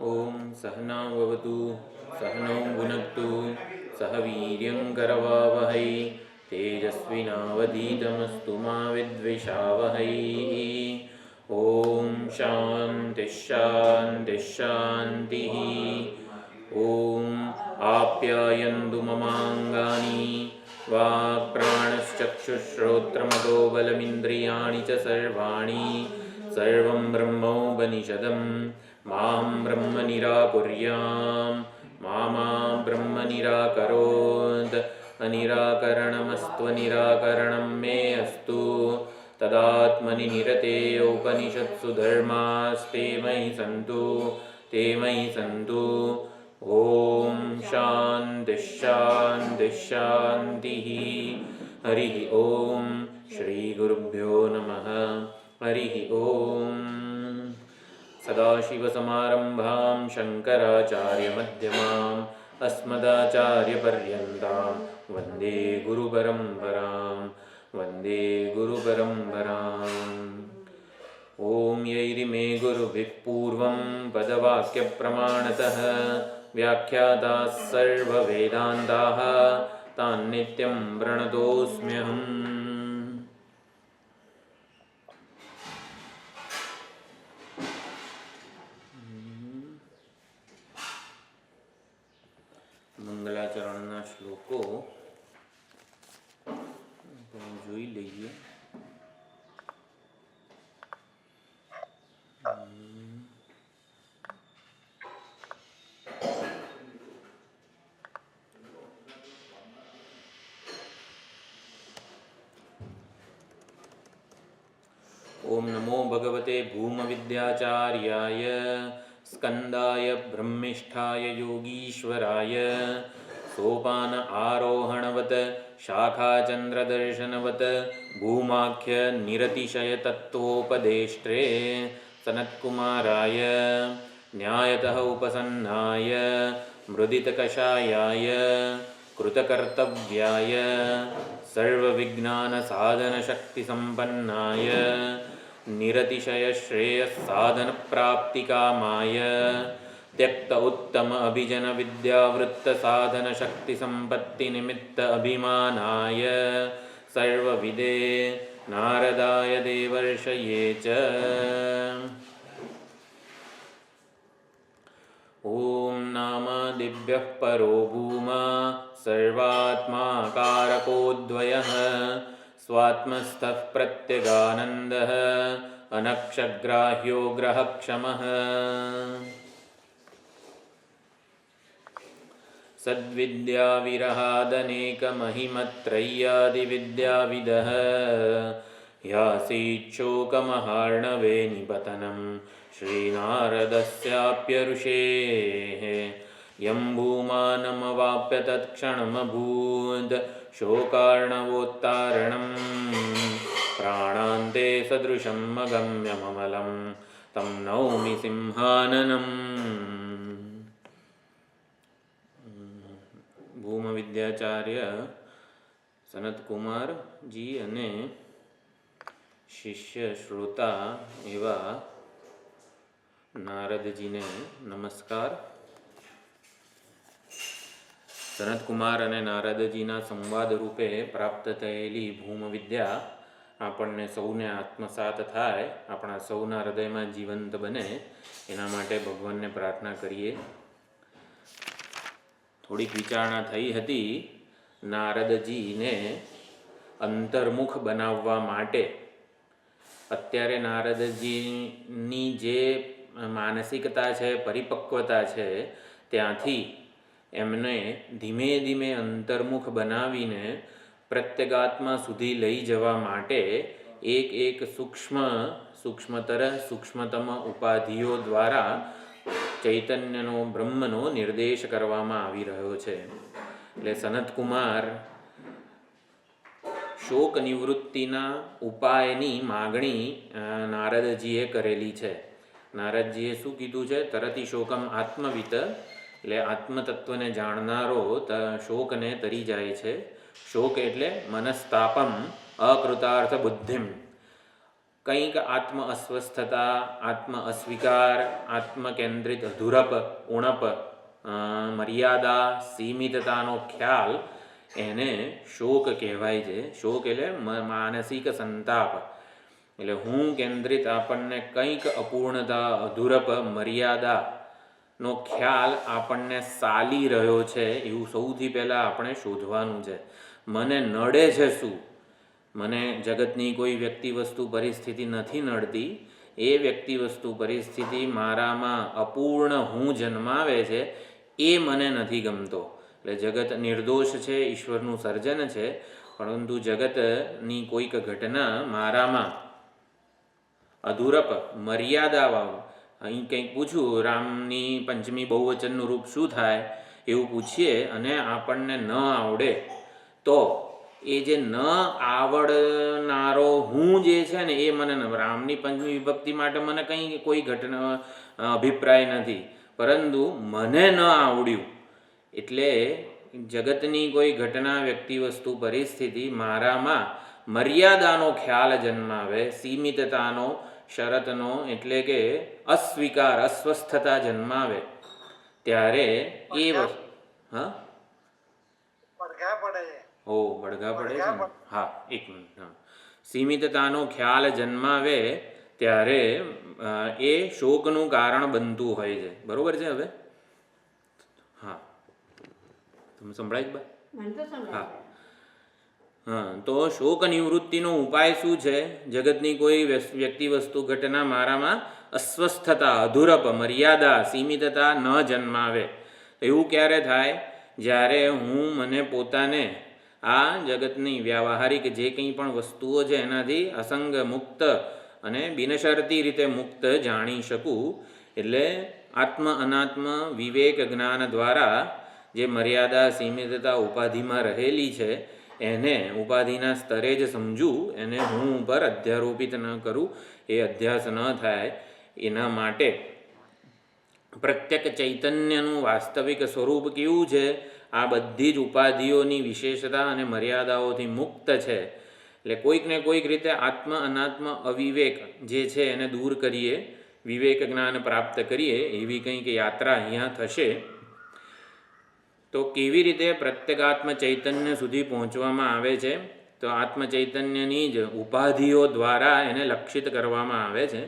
ओम सहनाववतु सहनौ भुनक्तु सह वीर्यं करवावहै तेजस्विनावधीतमस्तु मा विद्विषावहै। ओम शान्तिः शान्तिः शान्तिः। ओम आप्यायन्तु ममाङ्गानि वाक्प्राणश्चक्षुश्रोत्रमतो बलमिन्द्रियाणि च सर्वाणि सर्वं ब्रह्मोपनिषदं मां ब्रह्म निराकुर्यां मा ब्रह्म निराकरोत्। अनिराकरणमस्त्वनिराकरणं मे अस्तु तदात्मनि निरतेय उपनिषत्सु धर्मास्ते मयि सन्तु। ओम शान्तिः शान्तिः शान्तिः। हरिः ओम श्रीगुरुभ्यो नमः। हरिः ओम। सदाशिवसमारम्भां शङ्कराचार्यमध्यमाम् अस्मदाचार्यपर्यन्तां वन्दे गुरुपरम्पराम्। ओम यैरिमे गुरुभिः पूर्वं पदवाक्यप्रमाणतः व्याख्याताः सर्ववेदान्ताः तान् नित्यं प्रणतोऽस्म्यहम्। મંગલાચરણના શ્લોકો જોઈ લઈએ. ओम नमो भगवते भूमविद्याचार्याय स्कंदाय ब्रह्मिष्ठाय योगीश्वराय सोपान आरोहणवत शाखाचंद्रदर्शनवत भूमाख्य निरतिशय तत्वोपदेष्ट्रे सनत्कुमाराय न्यायतः उपसन्नाय मृदितकषायाय कृतकर्तव्याय सर्वविज्ञानसाधनशक्तिसम्पन्नाय निरतिशय श्रेयस्साधनप्राप्तिकामाय त्यक्त उत्तम अभिजन विद्यावृत्तसाधनशक्तिसम्पत्तिनिमित्त अभिमानाय सर्वविदे नारदाय देवर्षये च ओम नामादिभ्यः परो भूमा सर्वात्माकारकोऽद्वयः स्वात्मस्थः प्रत्यगानन्दः अनक्षग्राह्यो ग्रहक्षमः सद्विद्याविरहादनेकमहिमत्रय्यादिविद्याविदः यासीच्छोकमहार्णवे निपतनं श्रीनारदस्याप्यऋषेः यं भूमानमवाप्य तत्क्षणमभूत् शोकार्णवोत्तारणं प्राणान्ते सदृशम् अगम्यममलं तं नौमि सिंहाननम्। ભૂમવિદ્યાચાર્ય સનતકુમારજી અને શિષ્ય શ્રોતા એવા નારદજીને નમસ્કાર. સનતકુમાર અને નારદજીના સંવાદ રૂપે પ્રાપ્ત થયેલી ભૂમવિદ્યા આપણને સૌને આત્મસાત થાય, આપણા સૌના હૃદયમાં જીવંત બને એના માટે ભગવાનને પ્રાર્થના કરીએ. થોડીક વિચારણા થઈ હતી. નારદજીને અંતર્મુખ બનાવવા માટે અત્યારે નારદજીની જે માનસિકતા છે, પરિપક્વતા છે, ત્યાંથી એમને ધીમે ધીમે અંતર્મુખ બનાવીને પ્રત્યેગાત્મા સુધી લઈ જવા માટે એક એક સૂક્ષ્મતમ ઉપાધિઓ દ્વારા ચૈતન્યનો બ્રહ્મનો નિર્દેશ કરવામાં આવી રહ્યો છે. એટલે સનતકુમાર શોક નિવૃત્તિના ઉપાયની માગણી નારદજીએ કરેલી છે. નારદજીએ શું કીધું છે? તરતી શોકમ આત્મવિત, એટલે આત્મતત્વને જાણનારો શોકને તરી જાય છે. શોક એટલે મનસ્તાપમ અકૃતાર્થ બુદ્ધિમ, કંઈક આત્મ અસ્વસ્થતા, આત્મ અસ્વીકાર, આત્મકેન્દ્રિત અધૂરપ, ઉણપ, મર્યાદા, સીમિતતાનો ખ્યાલ, એને શોક કહેવાય છે. શોક એટલે માનસિક સંતાપ. એટલે હું કેન્દ્રિત આપણને કંઈક અપૂર્ણતા, અધૂરપ, મર્યાદાનો ખ્યાલ આપણને સાલી રહ્યો છે એવું સૌથી પહેલાં આપણે શોધવાનું છે. મને નડે છે શું? મને જગતની કોઈ વ્યક્તિ વસ્તુ પરિસ્થિતિ નથી નડતી. એ વ્યક્તિ વસ્તુ પરિસ્થિતિ મારામાં અપૂર્ણ હું જન્માવે છે, એ મને નથી ગમતો. એટલે જગત નિર્દોષ છે, ઈશ્વરનું સર્જન છે, પરંતુ જગતની કોઈક ઘટના મારામાં અધૂરપ, મર્યાદાવાળું. અહીં કંઈક પૂછું, રામની પંચમી બહુવચનનું રૂપ શું થાય એવું પૂછીએ અને આપણને ન આવડે તો એ જે ન આવડનારો હું જે છે ને એ મને રામની પંચમી વિભક્તિ માટે મને કંઈ કોઈ ઘટના અભિપ્રાય નથી, પરંતુ મને ન આવડ્યું એટલે જગતની કોઈ ઘટના, વ્યક્તિ, વસ્તુ, પરિસ્થિતિ મારામાં મર્યાદાનો ખ્યાલ જન્માવે, સીમિતતાનો, શરતનો એટલે કે અસ્વીકાર, અસ્વસ્થતા જન્માવે, ત્યારે એ વસ્તુ પડઘા પડે છે. હા, એક મિનિટ. હા, સીમિતતાનો ખ્યાલ જન્માવે ત્યારે એ શોકનું કારણ બનતું હોય છે. બરોબર છે? હવે હા, તમે સંભળાય જ બા? હા હા. તો શોક નિવૃત્તિનો ઉપાય શું છે? જગતની કોઈ વ્યક્તિ, વસ્તુ, ઘટના મારામાં અસ્વસ્થતા, અધૂરપ, મર્યાદા, સીમિતતા ન જન્માવે. એવું ક્યારે થાય? જ્યારે હું મને પોતાને આ જગતની વ્યાવહારિક જે કંઈ પણ વસ્તુઓ છે એનાથી અસંગ, મુક્ત અને બિનશરતી રીતે મુક્ત જાણી શકું. એટલે આત્મ અનાત્મ વિવેક જ્ઞાન દ્વારા જે મર્યાદા, સીમિતતા ઉપાધિમાં રહેલી છે એને ઉપાધિના સ્તરે જ સમજવું, એને હું ઉપર અધ્યારોપિત ન કરું, એ અધ્યાસ ન થાય. એના માટે પ્રત્યેક ચૈતન્યનું વાસ્તવિક સ્વરૂપ કેવું છે? આ બધી જ ઉપાધિઓની વિશેષતા અને મર્યાદાઓથી મુક્ત છે. એટલે કોઈક ને કોઈક રીતે આત્મ અનાત્મ અવિવેક જે છે એને દૂર કરીએ, વિવેક જ્ઞાન પ્રાપ્ત કરીએ, એવી કંઈક યાત્રા અહીંયા થશે. તો કેવી રીતે પ્રત્યેગાત્મ ચૈતન્ય સુધી પહોંચવામાં આવે છે? તો આત્મ ચૈતન્યની જ ઉપાધિઓ દ્વારા એને લક્ષિત કરવામાં આવે છે.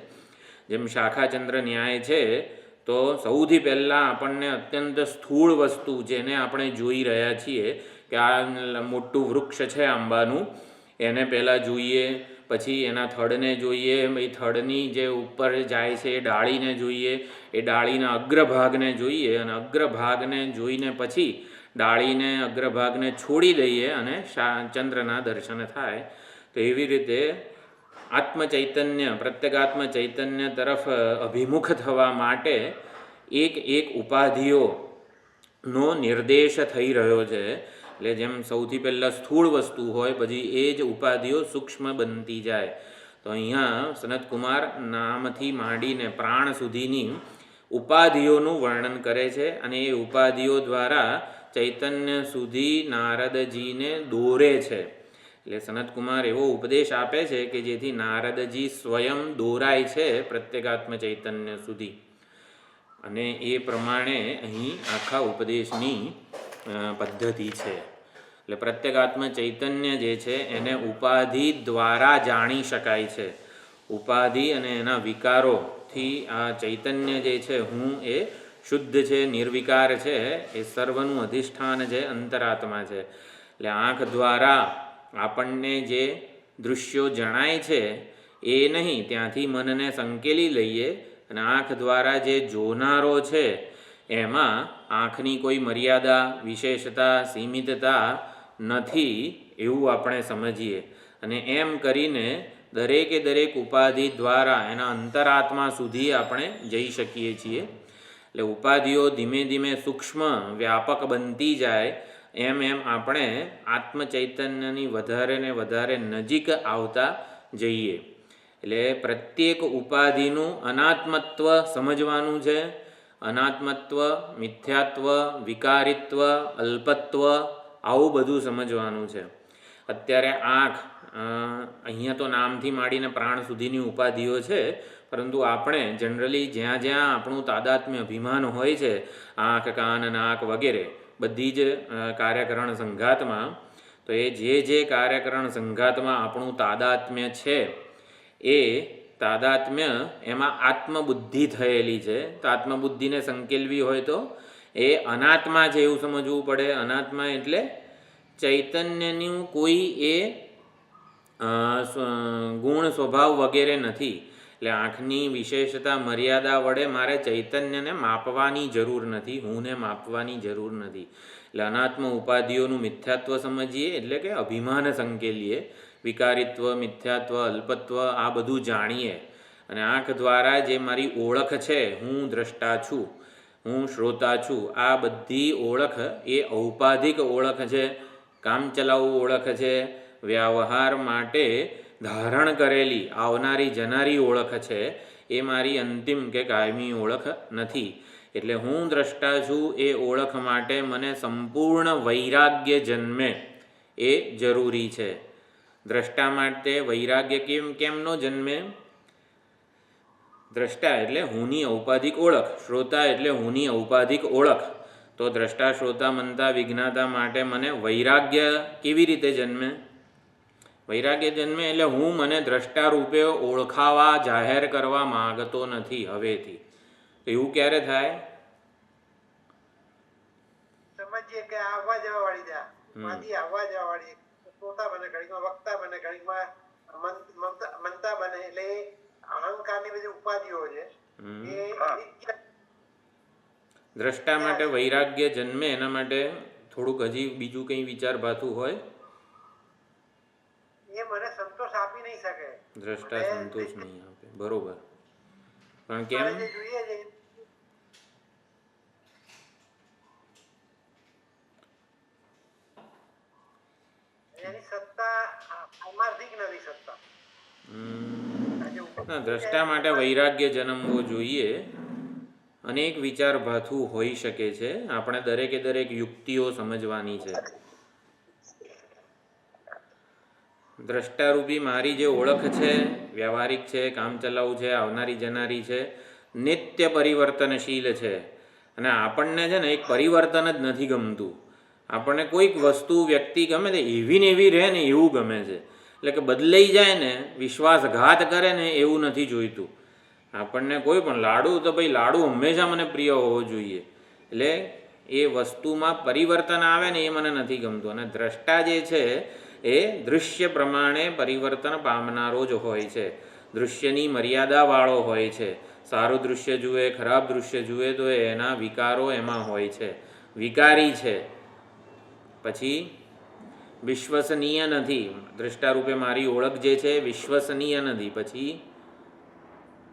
જેમ શાખાચંદ્ર ન્યાય છે, તો સૌથી પહેલાં આપણને અત્યંત સ્થૂળ વસ્તુ જેને આપણે જોઈ રહ્યા છીએ કે આ મોટું વૃક્ષ છે આંબાનું, એને પહેલાં જોઈએ, પછી એના થડને જોઈએ, એ થડની જે ઉપર જાય છે એ ડાળીને જોઈએ, એ ડાળીના અગ્રભાગને જોઈએ, અને અગ્રભાગને જોઈને પછી ડાળીને, અગ્રભાગને છોડી દઈએ અને ચંદ્રના દર્શન થાય. તો એવી રીતે આત્મચૈતન્ય, પ્રત્યેગાત્મ ચૈતન્ય તરફ અભિમુખ થવા માટે એક એક ઉપાધિઓનો નિર્દેશ થઈ રહ્યો છે. એટલે જેમ સૌથી પહેલાં સ્થૂળ વસ્તુ હોય, પછી એ જ ઉપાધિઓ સૂક્ષ્મ બનતી જાય. તો અહીંયા સનતકુમાર નામથી માંડીને પ્રાણ સુધીની ઉપાધિઓનું વર્ણન કરે છે, અને એ ઉપાધિઓ દ્વારા ચૈતન્ય સુધી નારદજીને દોરે છે. એટલે સનતકુમાર એવો ઉપદેશ આપે છે કે જેથી નારદજી સ્વયં દોરાય છે પ્રત્યેગાત્મ ચૈતન્ય સુધી. અને એ પ્રમાણે અહીં આખા ઉપદેશની પદ્ધતિ છે. એટલે પ્રત્યેગાત્મ ચૈતન્ય જે છે એને ઉપાધિ દ્વારા જાણી શકાય છે. ઉપાધિ અને એના વિકારોથી આ ચૈતન્ય જે છે હું એ શુદ્ધ છે, નિર્વિકાર છે, એ સર્વનું અધિષ્ઠાન છે, અંતરાત્મા છે. એટલે આંખ દ્વારા આપણને જે દૃશ્યો જણાય છે એ નહીં, ત્યાંથી મનને સંકેલી લઈએ, અને આંખ દ્વારા જે જોનારો છે એમાં આંખની કોઈ મર્યાદા, વિશેષતા, સીમિતતા નથી એવું આપણે સમજીએ. અને એમ કરીને દરેકે દરેક ઉપાધિ દ્વારા એના અંતરાત્મા સુધી આપણે જઈ શકીએ છીએ. એટલે ઉપાધિઓ ધીમે ધીમે સૂક્ષ્મ, વ્યાપક બનતી જાય, એમ એમ આપણે આત્મચૈતન્યની વધારે ને વધારે નજીક આવતા જઈએ. એટલે પ્રત્યેક ઉપાધિનું અનાત્મત્વ સમજવાનું છે. અનાત્મત્વ, મિથ્યાત્વ, વિકારિત્વ, અલ્પત્વ, આવું બધું સમજવાનું છે. અત્યારે આંખ અહીંયા તો નામથી માંડીને પ્રાણ સુધીની ઉપાધિઓ છે, પરંતુ આપણે જનરલી જ્યાં જ્યાં આપણું તાદાત્મ્ય અભિમાન હોય છે, આંખ કાન નાક વગેરે બધી જ કાર્યકરણ સંઘાતમાં, તો એ જે કાર્યકરણ સંઘાતમાં આપણું તાદાત્મ્ય છે એ તાદાત્મ્ય એમાં આત્મબુદ્ધિ થયેલી છે. તો આત્મબુદ્ધિને સંકેલવી હોય તો એ અનાત્મા છે એવું સમજવું પડે. અનાત્મા એટલે ચૈતન્યનું કોઈ એ ગુણ સ્વભાવ વગેરે નથી. એટલે આંખની વિશેષતા મર્યાદા વડે મારે ચૈતન્યને માપવાની જરૂર નથી, હુંને માપવાની જરૂર નથી. એટલે અનાત્મ ઉપાધિઓનું મિથ્યાત્વ સમજીએ એટલે કે અભિમાન સંકેલીએ, વિકારિત્વ, મિથ્યાત્વ, અલ્પત્વ આ બધું જાણીએ. અને આંખ દ્વારા જે મારી ઓળખ છે, હું દ્રષ્ટા છું, હું શ્રોતા છું, આ બધી ઓળખ એ ઔપાધિક ઓળખ છે, કામચલાઉ ઓળખ છે, વ્યવહાર માટે ધારણ કરેલી આવનારી જનારી ઓળખ છે. એ મારી અંતિમ કે કાયમી ઓળખ નથી. એટલે હું દ્રષ્ટા છું એ ઓળખ માટે મને સંપૂર્ણ વૈરાગ્ય જન્મે એ જરૂરી છે. દ્રષ્ટા માટે વૈરાગ્ય કેમનો જન્મે? દ્રષ્ટા એટલે હુંની ઔપાધિક ઓળખ, શ્રોતા એટલે હુંની ઔપાધિક ઓળખ. તો દ્રષ્ટા શ્રોતા મનતા વિજ્ઞાતા માટે મને વૈરાગ્ય કેવી રીતે જન્મે? વૈરાગ્ય જન્મે એટલે હું મને દ્રષ્ટા રૂપે ઓળખાવા જાહેર કરવા માગતો નથી હવેથી. એવું ક્યારે થાય? સમજીએ કે આવવા જવા વાળી જા માંથી આવવા જવા વાળી શ્રોતા બને, ઘડીમાં વક્તા બને, ઘડીમાં મનતા બને. એટલે અહંકારની બધી ઉપાધિઓ છે એ દ્રષ્ટા માટે વૈરાગ્ય જન્મે. એના માટે થોડુંક હજી બીજું કંઈ વિચાર ભાતું હોય? એ મને સંતોષ આપી નહીં શકે. દ્રષ્ટા સંતોષ નહીં આપે, બરોબર. પણ કેમ? જોઈએ છે એની સત્તા પારમાર્થિક નથી સત્તા. ના, દ્રષ્ટા માટે વૈરાગ્ય જન્મવો જોઈએ. અનેક વિચાર ભાથું હોઈ શકે છે. આપણે દરેકે દરેક યુક્તિઓ સમજવાની છે. દ્રષ્ટારૂપી મારી જે ઓળખ છે, વ્યવહારિક છે, કામચલાઉ છે, આવનારી જનારી છે, નિત્ય પરિવર્તનશીલ છે. અને આપણને છે ને એક પરિવર્તન જ નથી ગમતું. આપણને કોઈક વસ્તુ વ્યક્તિ ગમે તે એવી ને એવી રહે ને એવું ગમે છે. એટલે કે બદલાઈ જાય ને, વિશ્વાસઘાત કરે ને એવું નથી જોઈતું. આપણને કોઈ પણ લાડુ તો ભાઈ લાડુ હંમેશા મને પ્રિય હોવો જોઈએ. એટલે એ વસ્તુમાં પરિવર્તન આવે ને એ મને નથી ગમતું. અને દ્રષ્ટા જે છે એ દૃશ્ય પ્રમાણે પરિવર્તન પામનારો જ હોય છે. દૃશ્યની મર્યાદાવાળો હોય છે. સારું દૃશ્ય જુએ, ખરાબ દૃશ્ય જુએ તો એના વિકારો એમાં હોય છે, વિકારી છે. પછી વિશ્વસનીય નથી. દ્રષ્ટારૂપે મારી ઓળખ જે છે વિશ્વસનીય નથી. પછી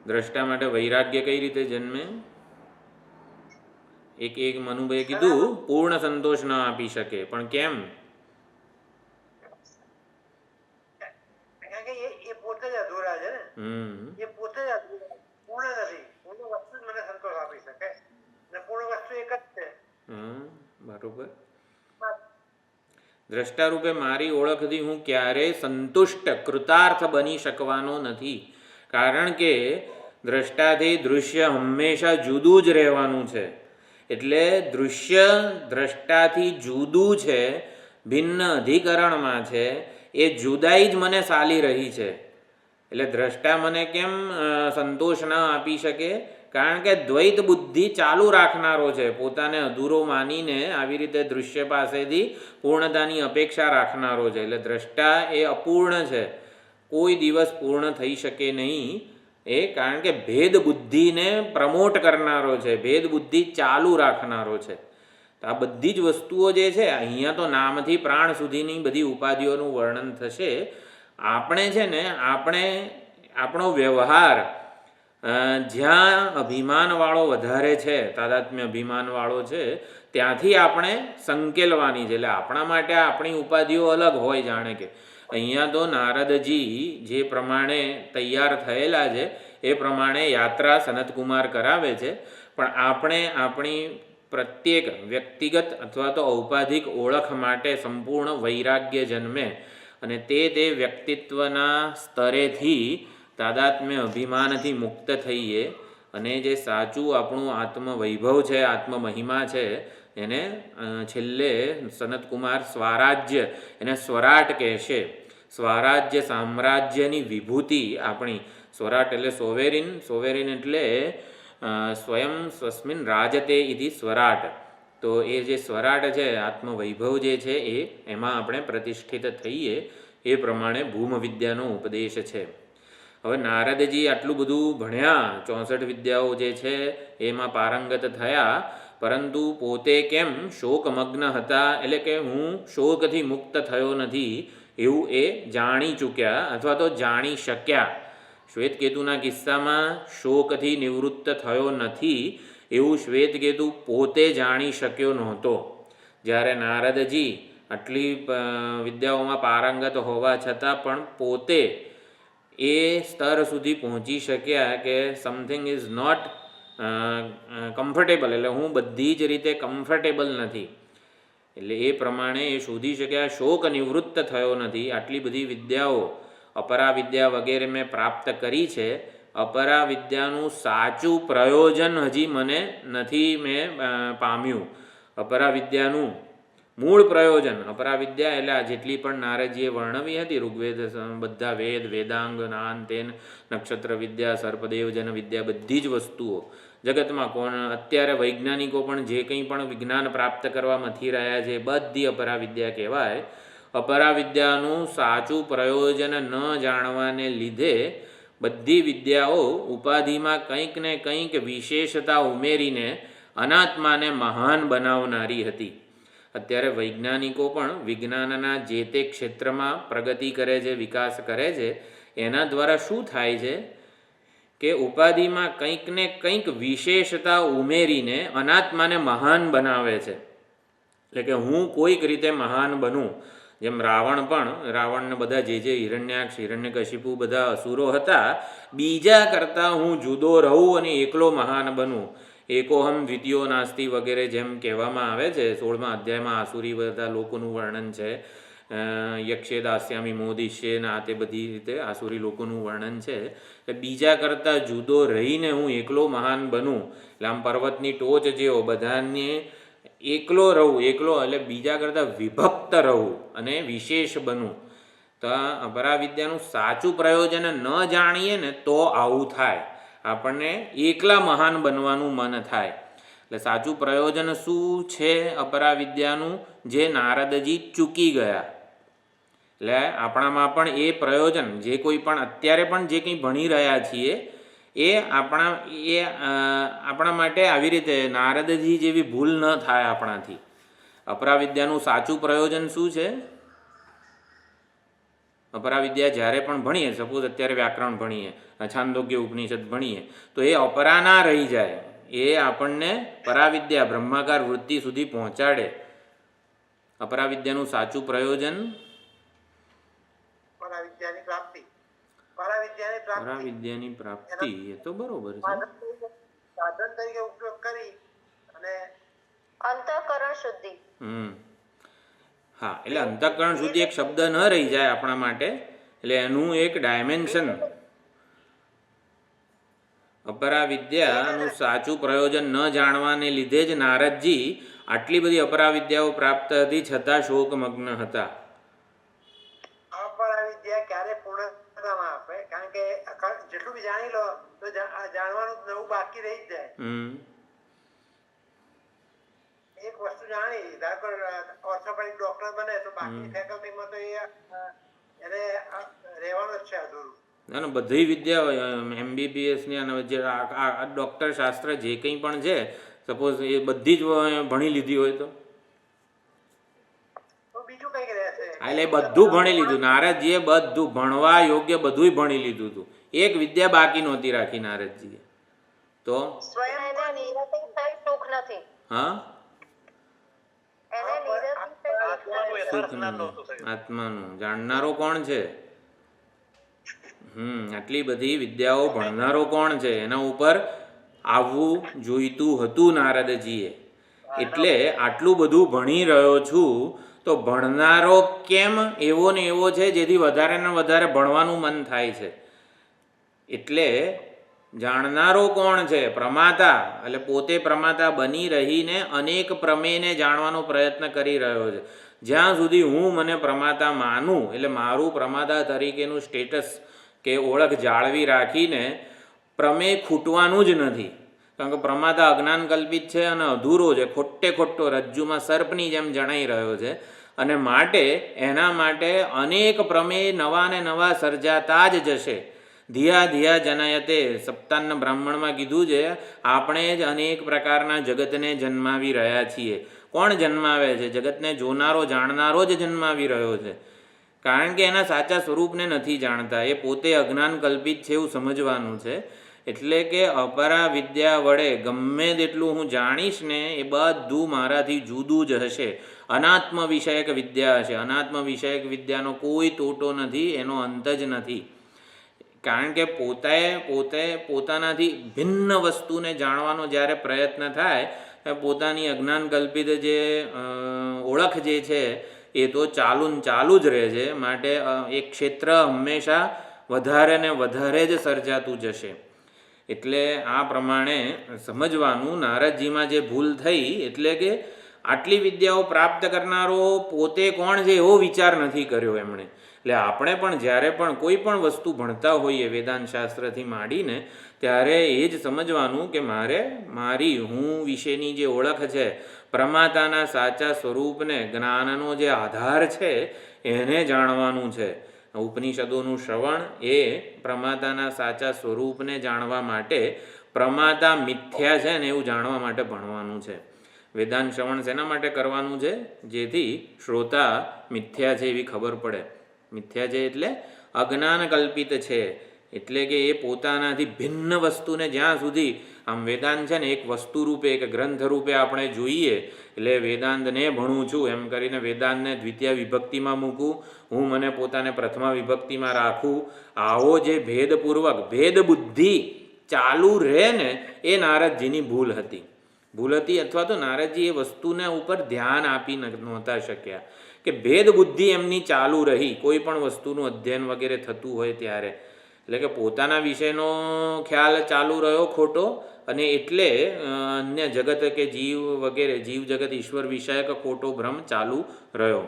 દ્રષ્ટા માટે વૈરાગ્ય કઈ રીતે જન્મે? એક મનુભાઈએ કીધું પૂર્ણ સંતોષ ન આપી શકે. પણ કેમ? એ પોતે જ અધૂરા છે ને. એ પોતે જ પૂર્ણ નથી. પૂર્ણ વસ્તુ મને સંતોષ આપી શકે ને પૂર્ણ વસ્તુ એક જ છે. બરોબર. દ્રષ્ટારૂપે મારી ઓળખથી હું ક્યારેય સંતુષ્ટ કૃતાર્થ બની શકવાનો નથી. કારણ કે દ્રષ્ટાથી દૃશ્ય હંમેશા જુદું જ રહેવાનું છે. એટલે દૃશ્ય દ્રષ્ટાથી જુદું છે, ભિન્ન અધિકરણમાં છે. એ જુદાઈ જ મને ચાલી રહી છે. એટલે દ્રષ્ટા મને કેમ સંતોષ ન આપી શકે? કારણ કે દ્વૈત બુદ્ધિ ચાલુ રાખનારો છે. પોતાને અધૂરો માનીને આવી રીતે દૃશ્ય પાસેથી પૂર્ણતાની અપેક્ષા રાખનારો છે. એટલે દ્રષ્ટા એ અપૂર્ણ છે, કોઈ દિવસ પૂર્ણ થઈ શકે નહીં. એ કારણ કે ભેદ બુદ્ધિને પ્રમોટ કરનારો છે, ભેદ બુદ્ધિ ચાલુ રાખનારો છે. તો આ બધી જ વસ્તુઓ જે છે, અહીંયા તો નામથી પ્રાણ સુધીની બધી ઉપાધિઓનું વર્ણન થશે. આપણે છે ને આપણો વ્યવહાર જ્યાં અભિમાનવાળો વધારે છે, તાદાત્મ્ય અભિમાનવાળો છે, ત્યાંથી આપણે સંકેલવાની છે. એટલે આપણા માટે આપણી ઉપાધિઓ અલગ હોય. જાણે કે અહીંયા તો નારદજી જે પ્રમાણે તૈયાર થયેલા છે એ પ્રમાણે યાત્રા સનતકુમાર કરાવે છે. પણ આપણે આપણી પ્રત્યેક વ્યક્તિગત અથવા તો ઔપાધિક ઓળખ માટે સંપૂર્ણ વૈરાગ્ય જન્મે અને તે વ્યક્તિત્વના સ્તરેથી તાદાત્મ્ય અભિમાનથી મુક્ત થઈએ અને જે સાચું આપણું આત્મવૈભવ છે, આત્મમહિમા છે, એને છેલ્લે સનતકુમાર સ્વરાજ્ય, એને સ્વરાટ કહેશે. સ્વરાજ્ય સામ્રાજ્યની વિભૂતિ આપણી. સ્વરાટ એટલે સોવેરિન, સોવેરિન એટલે સ્વયં સ્વસ્મિન રાજતે ઇતિ સ્વરાટ. તો એ જે સ્વરાટ છે, આત્મવૈભવ જે છે, એમાં આપણે પ્રતિષ્ઠિત થઈએ. એ પ્રમાણે ભૂમવિદ્યાનો ઉપદેશ છે. હવે નારદજી આટલું બધું ભણ્યા, 64 વિદ્યાઓ જે છે એમાં પારંગત થયા, પરંતુ પોતે કેમ શોકમગ્ન હતા, એટલે કે હું શોકથી મુક્ત થયો નથી એવું એ જાણી ચૂક્યા અથવા તો જાણી શક્યા. શ્વેતકેતુના કિસ્સામાં શોકથી નિવૃત્ત થયો નથી એવું શ્વેતકેતુ પોતે જાણી શક્યો નહોતો. જ્યારે નારદજી આટલી વિદ્યાઓમાં પારંગત હોવા છતાં પણ પોતે એ સ્તર સુધી પહોંચી શક્યા કે સમથિંગ ઇઝ નોટ કમ્ફર્ટેબલ, એટલે હું બધી જ રીતે કમ્ફર્ટેબલ નથી. એટલે એ પ્રમાણે એ શોધી શક્યા શોક નિવૃત્ત થયો નથી. આટલી બધી વિદ્યાઓ, અપરા વિદ્યા વગેરે મેં પ્રાપ્ત કરી છે, અપરા વિદ્યાનું સાચું પ્રયોજન હજી મને નથી મેં પામ્યું. અપરા વિદ્યાનું મૂળ પ્રયોજન, અપરા વિદ્યા એટલે આ જેટલી પણ નારદજીએ વર્ણવી હતી, ઋગ્વેદ, બધા વેદ, વેદાંગ, નાન, તેન, નક્ષત્ર વિદ્યા, સર્પદેવજન વિદ્યા, બધી જ વસ્તુઓ જગતમાં અત્યારે વૈજ્ઞાનિકો પણ જે કંઈ પણ વિજ્ઞાન પ્રાપ્ત કરવા મથી રહ્યા છે, બધી અપરા વિદ્યા કહેવાય. અપરા વિદ્યાનું સાચું પ્રયોજન ન જાણવાને લીધે બધી વિદ્યાઓ ઉપાધિમાં કંઈક ને કંઈક વિશેષતા ઉમેરીને અનાત્માને મહાન બનાવનારી હતી. અત્યારે વૈજ્ઞાનિકો પણ વિજ્ઞાનના જે તે ક્ષેત્રમાં પ્રગતિ કરે છે, વિકાસ કરે છે, એના દ્વારા શું થાય છે કે ઉપાધિમાં કંઈક ને કંઈક વિશેષતા ઉમેરીને અનાત્માને મહાન બનાવે છે. એટલે કે હું કોઈક રીતે મહાન બનું. જેમ રાવણને બધા જે હિરણ્યાક્ષ, હિરણ્યકશિપુ બધા અસુરો હતા, બીજા કરતાં હું જુદો રહું અને એકલો મહાન બનું. એકોહમ દ્વિતીયો નાસ્તિ વગેરે જેમ કહેવામાં આવે છે. 16મા અધ્યાયમાં આસુરી બધા લોકોનું વર્ણન છે. યક્ષે દાસ્યામી મોદિશ્ય ને આ તે બધી રીતે આસુરી લોકોનું વર્ણન છે. એટલે બીજા કરતાં જુદો રહીને હું એકલો મહાન બનું. એટલે આમ પર્વતની ટોચ જેવો બધાને એકલો રહું, એકલો એટલે બીજા કરતાં વિભક્ત રહું અને વિશેષ બનું. તો અપરા વિદ્યાનું સાચું પ્રયોજન ન જાણીએ ને તો આવું થાય. આપણને એકલા મહાન બનવાનું મન થાય. એટલે સાચું પ્રયોજન શું છે અપરા વિદ્યાનું, જે નારદજી ચૂકી ગયા. એટલે આપણામાં પણ એ પ્રયોજન, જે કોઈ પણ અત્યારે પણ જે કંઈ ભણી રહ્યા છીએ, એ આપણા માટે આવી રીતે નારદજી જેવી ભૂલ ન થાય આપણાથી. અપરા વિદ્યાનું સાચું પ્રયોજન શું છે? અપરા વિદ્યા જ્યારે પણ ભણીએ, સપોઝ અત્યારે વ્યાકરણ ભણીએ, છાંદોગ્ય ઉપનિષદ ભણીએ, તો એ અપરા ના રહી જાય. એ આપણને પરાવિદ્યા, બ્રહ્માકાર વૃત્તિ સુધી પહોંચાડે. અપરા વિદ્યાનું સાચું પ્રયોજન પરાવિદ્યાની પ્રાપ્તિ. એ તો બરોબર છે. સાધન તરીકે ઉપયોગ કરી અને અંતઃકરણ શુદ્ધિ. હા, એટલે અંતઃકરણ શુદ્ધિ એક શબ્દ ન રહી જાય આપણા માટે. એટલે એનું એક ડાયમેન્શન, અપરા વિદ્યાનું સાચું પ્રયોજન ન જાણવાને લીધે જ નારદજી આટલી બધી અપરા વિદ્યાઓ પ્રાપ્ત હતી છતાં શોકમગ્ન હતા. અપરા વિદ્યા ક્યારે પૂર્ણતામાં આપે? કારણ કે જેટલું બી જાણી લો તો જાણવાનું નવું બાકી રહી જ જાય. એક વસ્તુ જાણી, ધારો ઓર્થોપેડિક ડોક્ટર બને તો બાકી ફેકલ્ટીમાં તો એને રહેવાનું જ છે અધૂરું. ના, બધી વિદ્યા MBBSની અને જે આ ડૉક્ટર શાસ્ત્ર જે કંઈ પણ છે, સપોઝ એ બધી જ ભણી લીધી હોય તો બીજું કંઈક રહેશે. એટલે બધું ભણી લીધું. નારદજીએ બધું ભણવા યોગ્ય બધું ભણી લીધું હતું. એક વિદ્યા બાકી નહોતી રાખી નારદજીએ. તો હા, આત્માનું જાણનારો કોણ છે? આટલી બધી વિદ્યાઓ ભણનારો કોણ છે? એના ઉપર આવવું જોઈતું હતું નારદજીએ. એટલે આટલું બધું ભણી રહ્યો છું તો ભણનારો કેમ એવો ને એવો છે જેથી વધારે ને વધારે ભણવાનું મન થાય છે. એટલે જાણનારો કોણ છે? પ્રમાતા. એટલે પોતે પ્રમાતા બની રહીને અનેક પ્રમેયને જાણવાનો પ્રયત્ન કરી રહ્યો છે. જ્યાં સુધી હું મને પ્રમાતા માનું, એટલે મારું પ્રમાતા તરીકેનું સ્ટેટસ કે ઓળખ જાળવી રાખીને પ્રમેય ખૂટવાનું જ નથી. કારણ કે પ્રમાતા અજ્ઞાન કલ્પિત છે અને અધૂરો છે, ખોટો રજ્જુમાં સર્પની જેમ જણાઈ રહ્યો છે. અને માટે એના માટે અનેક પ્રમેય નવા ને નવા સર્જાતા જ જશે. ધિયા ધિયા જનયતે, સપ્તાન્ન બ્રાહ્મણમાં કીધું છે, આપણે જ અનેક પ્રકારના જગતને જન્માવી રહ્યા છીએ. કોણ જન્માવે છે? જગતને જોનારો જાણનારો જ જન્માવી રહ્યો છે. કારણ કે એના સાચા સ્વરૂપને નથી જાણતા, એ પોતે અજ્ઞાન કલ્પિત છે એવું સમજવાનું છે. એટલે કે અપરા વિદ્યા વડે ગમે તેટલું હું જાણીશ ને એ બધું મારાથી જુદું જ હશે. અનાત્મ વિષયક વિદ્યા હશે. અનાત્મ વિષયક વિદ્યાનો કોઈ તોટો નથી, એનો અંત જ નથી. કારણ કે પોતે પોતાનાથી ભિન્ન વસ્તુને જાણવાનો જ્યારે પ્રયત્ન થાય, પોતાની અજ્ઞાન કલ્પિત જે ઓળખ જે છે એ તો ચાલુ જ રહે છે. માટે એક ક્ષેત્ર હંમેશા વધારે ને વધારે જ સર્જાતું જશે. એટલે આ પ્રમાણે સમજવાનું. નારદજીમાં જે ભૂલ થઈ, એટલે કે આટલી વિદ્યાઓ પ્રાપ્ત કરનારો પોતે કોણ છે એવો વિચાર નથી કર્યો એમણે. એટલે આપણે પણ જ્યારે પણ કોઈ પણ વસ્તુ ભણતા હોઈએ વેદાંત શાસ્ત્રથી માંડીને, ત્યારે એ જ સમજવાનું કે મારી હું વિશેની જે ઓળખ છે, પ્રમાતાના સાચા સ્વરૂપને, જ્ઞાનનો જે આધાર છે એને જાણવાનું છે. ઉપનિષદોનું શ્રવણ એ પ્રમાતાના સાચા સ્વરૂપને જાણવા માટે, પ્રમાતા મિથ્યા છે ને એવું જાણવા માટે ભણવાનું છે. વેદાંત શ્રવણ શેના માટે કરવાનું છે? જેથી શ્રોતા મિથ્યા છે એવી ખબર પડે. મિથ્યા છે એટલે અજ્ઞાન કલ્પિત છે. એટલે કે એ પોતાનાથી ભિન્ન વસ્તુને જ્યાં સુધી આમ વેદાંત છે ને એક વસ્તુ રૂપે, એક ગ્રંથ રૂપે આપણે જોઈએ, એટલે વેદાંતને ભણું છું એમ કરીને વેદાંતને દ્વિતીય વિભક્તિમાં મૂકું, હું મને પોતાને પ્રથમા વિભક્તિમાં રાખું, આવો જે ભેદ બુદ્ધિ ચાલુ રહે ને, એ નારદજીની ભૂલ હતી. અથવા તો નારદજી એ વસ્તુના ઉપર ધ્યાન આપી નહોતા શક્યા કે ભેદ બુદ્ધિ એમની ચાલુ રહી કોઈ પણ વસ્તુનું અધ્યયન વગેરે થતું હોય ત્યારે. એટલે કે પોતાના વિષયનો ખ્યાલ ચાલુ રહ્યો ખોટો, અને એટલે અન્ય જગત કે જીવ વગેરે, જીવ જગત ઈશ્વર વિષયક ખોટો ભ્રમ ચાલુ રહ્યો.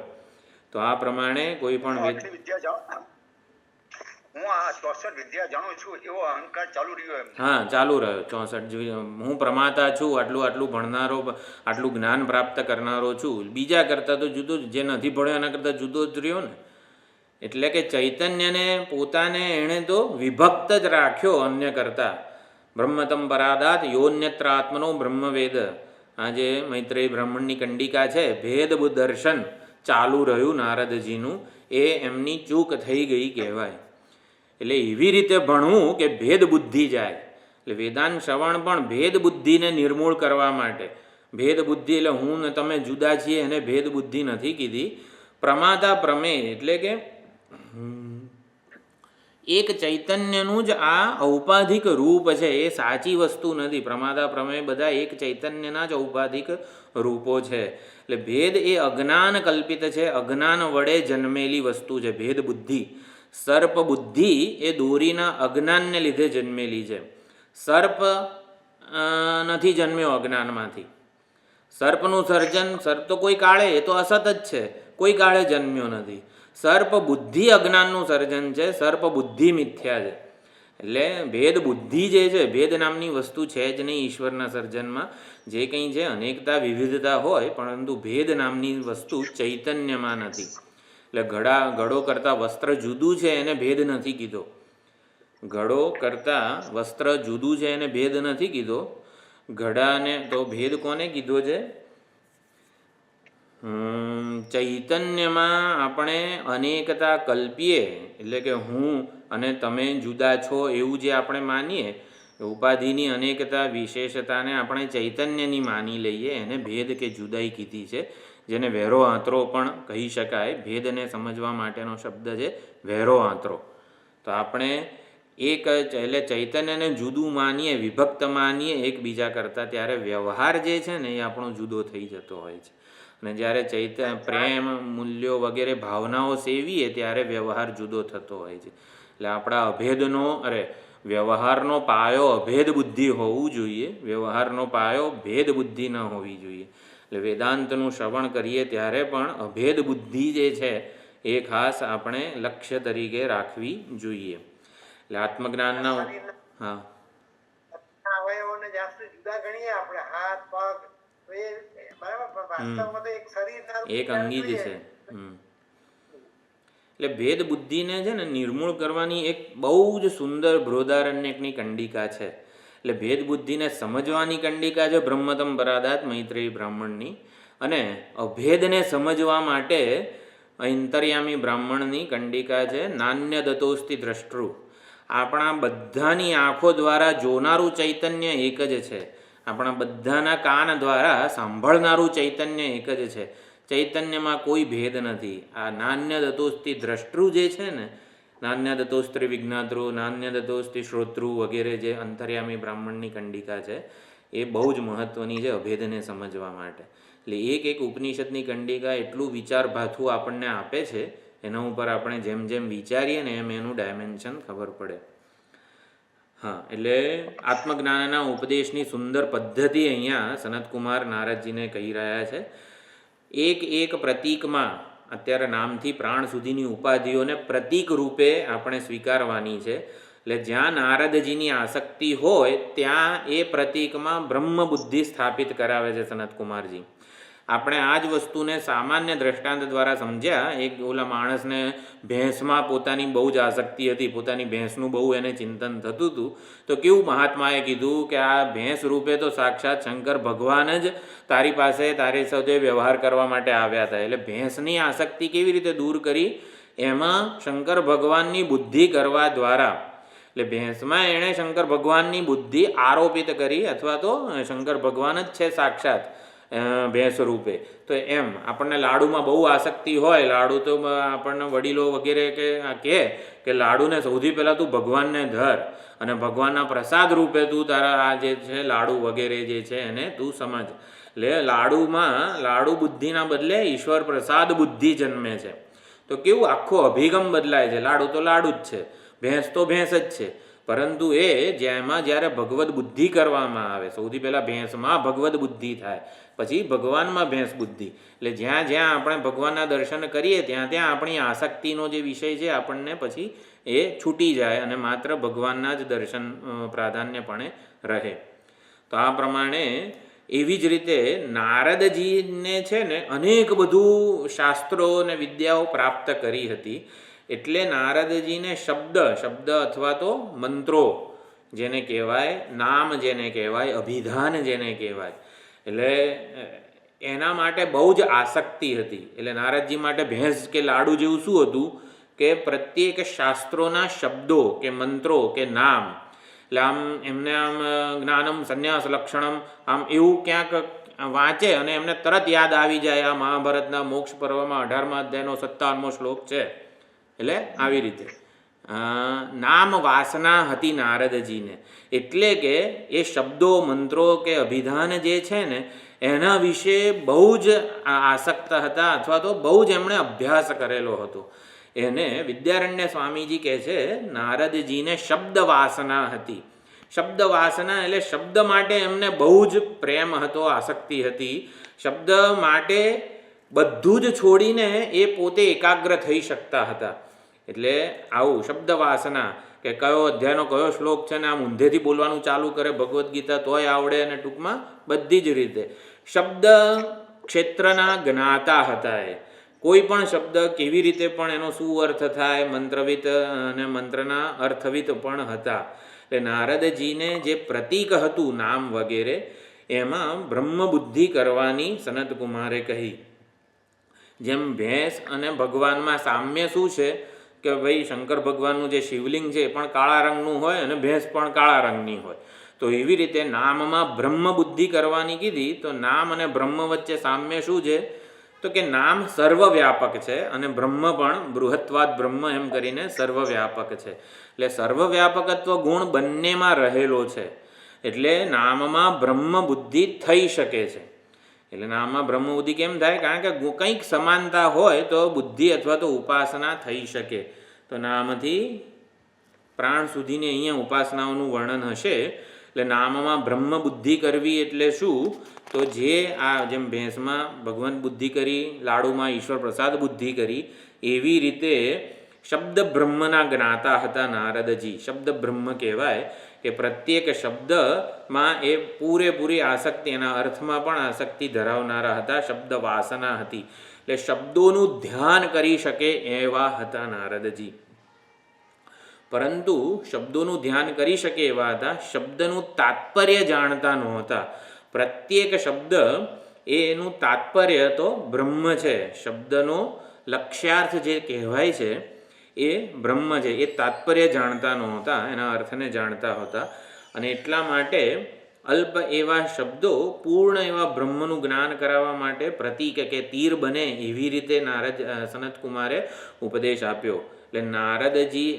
તો આ પ્રમાણે કોઈ પણ હું આ 64 વિદ્યા જાણું છું એવો અહંકાર ચાલુ રહ્યો એમ. હા, ચાલુ રહ્યો. 64 હું પ્રમાતા છું, આટલું ભણનારો, આટલું જ્ઞાન પ્રાપ્ત કરનારો છું. બીજા કરતાં તો જુદો જ, જે નથી ભણ્યો એના કરતાં જુદો જ રહ્યો ને. એટલે કે ચૈતન્યને પોતાને એણે તો વિભક્ત જ રાખ્યો અન્ય કરતાં. બ્રહ્મતમ પરાદાત યોન્યત્ર આત્મનો બ્રહ્મવેદ. આ જે મૈત્રેય બ્રાહ્મણની કંડિકા છે, ભેદ દર્શન ચાલુ રહ્યું નારદજીનું, એ એમની ચૂક થઈ ગઈ કહેવાય. એટલે એવી રીતે ભણવું કે ભેદ બુદ્ધિ જાય. એટલે વેદાંત શ્રવણ પણ ભેદ બુદ્ધિને નિર્મૂળ કરવા માટે. ભેદ બુદ્ધિ એટલે હું ને તમે જુદા છીએ એને ભેદ બુદ્ધિ નથી કીધી. પ્રમાતા પ્રમેય એટલે કે એક ચૈતન્યનું જ આ ઔપાધિક રૂપ છે, એ સાચી વસ્તુ નથી. પ્રમાતા પ્રમેય બધા એક ચૈતન્યના જ ઔપાધિક રૂપો છે. એટલે ભેદ એ અજ્ઞાન કલ્પિત છે, અજ્ઞાન વડે જન્મેલી વસ્તુ છે ભેદ બુદ્ધિ. સર્પ બુદ્ધિ એ દોરીના અજ્ઞાનને લીધે જન્મેલી છે. સર્પ નથી જન્મ્યો અજ્ઞાનમાંથી. સર્પનું સર્જન, સર્પ તો કોઈ કાળે, એ તો અસત જ છે, કોઈ કાળે જન્મ્યો નથી. સર્પ બુદ્ધિ અજ્ઞાનનું સર્જન છે, સર્પ બુદ્ધિ મિથ્યા છે. એટલે ભેદ બુદ્ધિ જે છે, ભેદ નામની વસ્તુ છે જ નહીં ઈશ્વરના સર્જનમાં. જે કંઈ છે અનેકતા વિવિધતા હોય, પરંતુ ભેદ નામની વસ્તુ ચૈતન્યમાં નથી. એટલે ઘડો કરતાં વસ્ત્ર જુદું છે એને ભેદ નથી કીધો. ઘડો કરતાં વસ્ત્ર જુદું છે એને ભેદ નથી કીધો. ઘડાને તો ભેદ કોને કીધો છે? ચૈતન્યમાં આપણે અનેકતા કલ્પીએ, એટલે કે હું અને તમે જુદા છો એવું જે આપણે માનીએ, ઉપાધિની અનેકતા વિશેષતાને આપણે ચૈતન્યની માની લઈએ, એને ભેદ કે જુદાઈ કીધી છે. જેને વેરો આંતરો પણ કહી શકાય. ભેદને સમજવા માટેનો શબ્દ છે વેરો આંતરો. તો આપણે એટલે ચૈતન્યને જુદું માનીએ, વિભક્ત માનીએ એકબીજા કરતાં, ત્યારે વ્યવહાર જે છે ને એ આપણો જુદો થઈ જતો હોય છે. અને જ્યારે પ્રેમ, મૂલ્યો વગેરે ભાવનાઓ સેવીએ ત્યારે વ્યવહાર જુદો થતો હોય છે. એટલે આપણા વ્યવહારનો પાયો અભેદ બુદ્ધિ હોવું જોઈએ, વ્યવહારનો પાયો ભેદ બુદ્ધિ ન હોવી જોઈએ. એટલે વેદાંતનું શ્રવણ કરીએ ત્યારે પણ અભેદ બુદ્ધિ જે છે એ ખાસ આપણે લક્ષ્ય તરીકે રાખવી જોઈએ. એટલે આત્મજ્ઞાનના હા અવયવોને જ્યાં સુધી જુદા ગણીએ આપણે, હાથ પગ, બરાબર, વાસ્તવમાં તો એક શરીર, એક અંગી જ છે. એટલે ભેદ બુદ્ધિને છે ને નિર્મૂળ કરવાની એક બહુ જ સુંદર બૃહદારણ્યકની કંડિકા છે. એટલે ભેદ બુદ્ધિને સમજવાની કંડિકા છે બ્રહ્મતમ પરાદાત મૈત્રેયી બ્રાહ્મણની, અને અભેદને સમજવા માટે અંતર્યામી બ્રાહ્મણની કંડિકા છે નાન્ય દતોસ્તિ દ્રષ્ટૃ. આપણા બધાની આંખો દ્વારા જોનારું ચૈતન્ય એક જ છે, આપણા બધાના કાન દ્વારા સાંભળનારું ચૈતન્ય એક જ છે. ચૈતન્યમાં કોઈ ભેદ નથી. આ નાન્ય દતોસ્તિ દ્રષ્ટૃ જે છે ને, નાન્ય દતોસ્ત્રી વિજ્ઞાતૃ, નાન્ય દતોસ્તિ શ્રોતૃ વગેરે જે અંતર્યામી બ્રાહ્મણની કંડિકા છે એ બહુ જ મહત્ત્વની છે અભેદને સમજવા માટે. એટલે એક ઉપનિષદની કંડિકા એટલું વિચારભાથું આપણને આપે છે, એના ઉપર આપણે જેમ જેમ વિચારીએ ને એમ એનું ડાયમેન્શન ખબર પડે. હા, એટલે આત્મજ્ઞાનના ઉપદેશની સુંદર પદ્ધતિ અહીંયા સનતકુમાર નારદજીને કહી રહ્યા છે. એક પ્રતીકમાં, અત્યારે નામથી પ્રાણ સુધીની ઉપાધિઓને પ્રતીક રૂપે આપણે સ્વીકારવાની છે. એટલે જ્યાં નારદજીની આસક્તિ હોય ત્યાં એ પ્રતીકમાં બ્રહ્મ બુદ્ધિ સ્થાપિત કરાવે છે સનતકુમારજી. આપણે આ જ વસ્તુને સામાન્ય દ્રષ્ટાંત દ્વારા સમજ્યા. એક ઓલા માણસને ભેંસમાં પોતાની બહુ જ આસક્તિ હતી, પોતાની ભેંસનું બહુ એને ચિંતન થતું હતું, તો કેવું મહાત્માએ કીધું કે આ ભેંસ રૂપે તો સાક્ષાત શંકર ભગવાન જ તારી પાસે તારી સાથે વ્યવહાર કરવા માટે આવ્યા હતા. એટલે ભેંસની આસક્તિ કેવી રીતે દૂર કરી? એમાં શંકર ભગવાનની બુદ્ધિ કરવા દ્વારા. એટલે ભેંસમાં એણે શંકર ભગવાનની બુદ્ધિ આરોપિત કરી, અથવા તો શંકર ભગવાન જ છે સાક્ષાત ભેંસ રૂપે. તો એમ આપણને લાડુમાં બહુ આસક્તિ હોય, લાડુ તો આપણને વડીલો વગેરે કહે કે લાડુને સૌથી પહેલાં તું ભગવાનને ધર અને ભગવાનના પ્રસાદ રૂપે તું તારા આ જે છે લાડુ વગેરે જે છે એને તું સમજ. એટલે લાડુ બુદ્ધિના બદલે ઈશ્વર પ્રસાદ બુદ્ધિ જન્મે છે. તો કેવું આખો અભિગમ બદલાય છે. લાડુ તો લાડુ જ છે, ભેંસ તો ભેંસ જ છે, પરંતુ જેમાં જ્યારે ભગવદ બુદ્ધિ કરવામાં આવે, સૌથી પહેલાં ભેંસમાં ભગવદ બુદ્ધિ થાય, પછી ભગવાનમાં ભેંસ બુદ્ધિ. એટલે જ્યાં જ્યાં આપણે ભગવાનના દર્શન કરીએ ત્યાં ત્યાં આપણી આસક્તિનો જે વિષય છે આપણને પછી એ છૂટી જાય અને માત્ર ભગવાનના જ દર્શન પ્રાધાન્યપણે રહે. તો આ પ્રમાણે એવી જ રીતે નારદજીને છે ને અનેક બધું શાસ્ત્રો અને વિદ્યાઓ પ્રાપ્ત કરી હતી. એટલે નારદજીને શબ્દ અથવા તો મંત્રો જેને કહેવાય, નામ જેને કહેવાય, અભિધાન જેને કહેવાય, એટલે એના માટે બહુ જ આસક્તિ હતી. એટલે નારદજી માટે ભેંસ કે લાડુ જેવું શું હતું કે પ્રત્યેક શાસ્ત્રોના શબ્દો કે મંત્રો કે નામ, એટલે આમ એમને આમ જ્ઞાનમ સંન્યાસ લક્ષણમ આમ એવું ક્યાંક વાંચે અને એમને તરત યાદ આવી જાય. આ મહાભારતના મોક્ષ પર્વમાં 18મા અધ્યાયનો 57મો શ્લોક છે. એટલે આવી રીતે નામ વાસના હતી નારદજીને. એટલે કે એ શબ્દો, મંત્રો કે અભિધાન જે છે ને એના વિશે બહુ જ આસક્ત હતા, અથવા તો બહુ જ એમણે અભ્યાસ કરેલો હતો. એને વિદ્યારણ્ય સ્વામીજી કહે છે નારદજીને શબ્દ વાસના હતી. શબ્દ વાસના એટલે શબ્દ માટે એમને બહુ જ પ્રેમ હતો, આસક્તિ હતી. શબ્દ માટે બધું જ છોડીને એ પોતે એકાગ્ર થઈ શકતા હતા. એટલે આવું શબ્દ વાસના કે કયો અધ્યાયનો કયો શ્લોક છે ને આમ ઊંધેથી બોલવાનું ચાલુ કરે ભગવદ્ ગીતા તોય આવડે, અને ટૂંકમાં બધી જ રીતે શબ્દ ક્ષેત્રના જ્ઞાતા હતા. એ કોઈ પણ શબ્દ કેવી રીતે પણ એનો શું અર્થ થાય, મંત્રવિત અને મંત્રના અર્થવિત પણ હતા. એટલે નારદજીને જે પ્રતીક હતું નામ વગેરે એમાં બ્રહ્મ બુદ્ધિ કરવાની સનતકુમારે કહી. જેમ ભેંસ અને ભગવાનમાં સામ્ય શું છે કે ભાઈ શંકર ભગવાનનું જે શિવલિંગ છે એ પણ કાળા રંગનું હોય અને ભેંસ પણ કાળા રંગની હોય. તો એવી રીતે નામમાં બ્રહ્મ બુદ્ધિ કરવાની કીધી. તો નામ અને બ્રહ્મ વચ્ચે સામ્ય શું છે તો કે નામ સર્વવ્યાપક છે અને બ્રહ્મ પણ બૃહત્વાદ બ્રહ્મ એમ કરીને સર્વવ્યાપક છે. એટલે સર્વવ્યાપકત્વ ગુણ બંનેમાં રહેલો છે. એટલે નામમાં બ્રહ્મ બુદ્ધિ થઈ શકે છે. એટલે નામમાં બ્રહ્મ બુદ્ધિ કેમ થાય? કારણ કે કંઈક સમાનતા હોય તો બુદ્ધિ અથવા તો ઉપાસના થઈ શકે. તો નામથી પ્રાણ સુધીની અહીંયા ઉપાસનાઓનું વર્ણન હશે. એટલે નામમાં બ્રહ્મ બુદ્ધિ કરવી એટલે શું? તો જે આ જેમ ભેંસમાં ભગવાન બુદ્ધિ કરી, લાડુમાં ઈશ્વર પ્રસાદ બુદ્ધિ કરી, એવી રીતે શબ્દ બ્રહ્મના જ્ઞાતા હતા નારદજી. શબ્દ બ્રહ્મ કહેવાય કે પ્રત્યેક શબ્દમાં એ પૂરેપૂરી આસક્તિ, એના અર્થમાં પણ આસક્તિ ધરાવનારા હતા. શબ્દ વાસના હતી. એટલે શબ્દોનું ધ્યાન કરી શકે એવા હતા નારદજી. પરંતુ શબ્દોનું ધ્યાન કરી શકે એવા હતા, શબ્દનું તાત્પર્ય જાણતા નહોતા. પ્રત્યેક શબ્દ એનું તાત્પર્ય તો બ્રહ્મ છે. શબ્દનો લક્ષ્યાર્થ જે કહેવાય છે એ બ્રહ્મ છે. એ તાત્પર્ય જાણતા નહોતા, એના અર્થને જાણતા હતા. અને એટલા માટે અલ્પ એવા શબ્દો પૂર્ણ એવા બ્રહ્મનું જ્ઞાન કરાવવા માટે પ્રતીક કે તીર બને એવી રીતે સનતકુમારે ઉપદેશ આપ્યો. એટલે નારદજી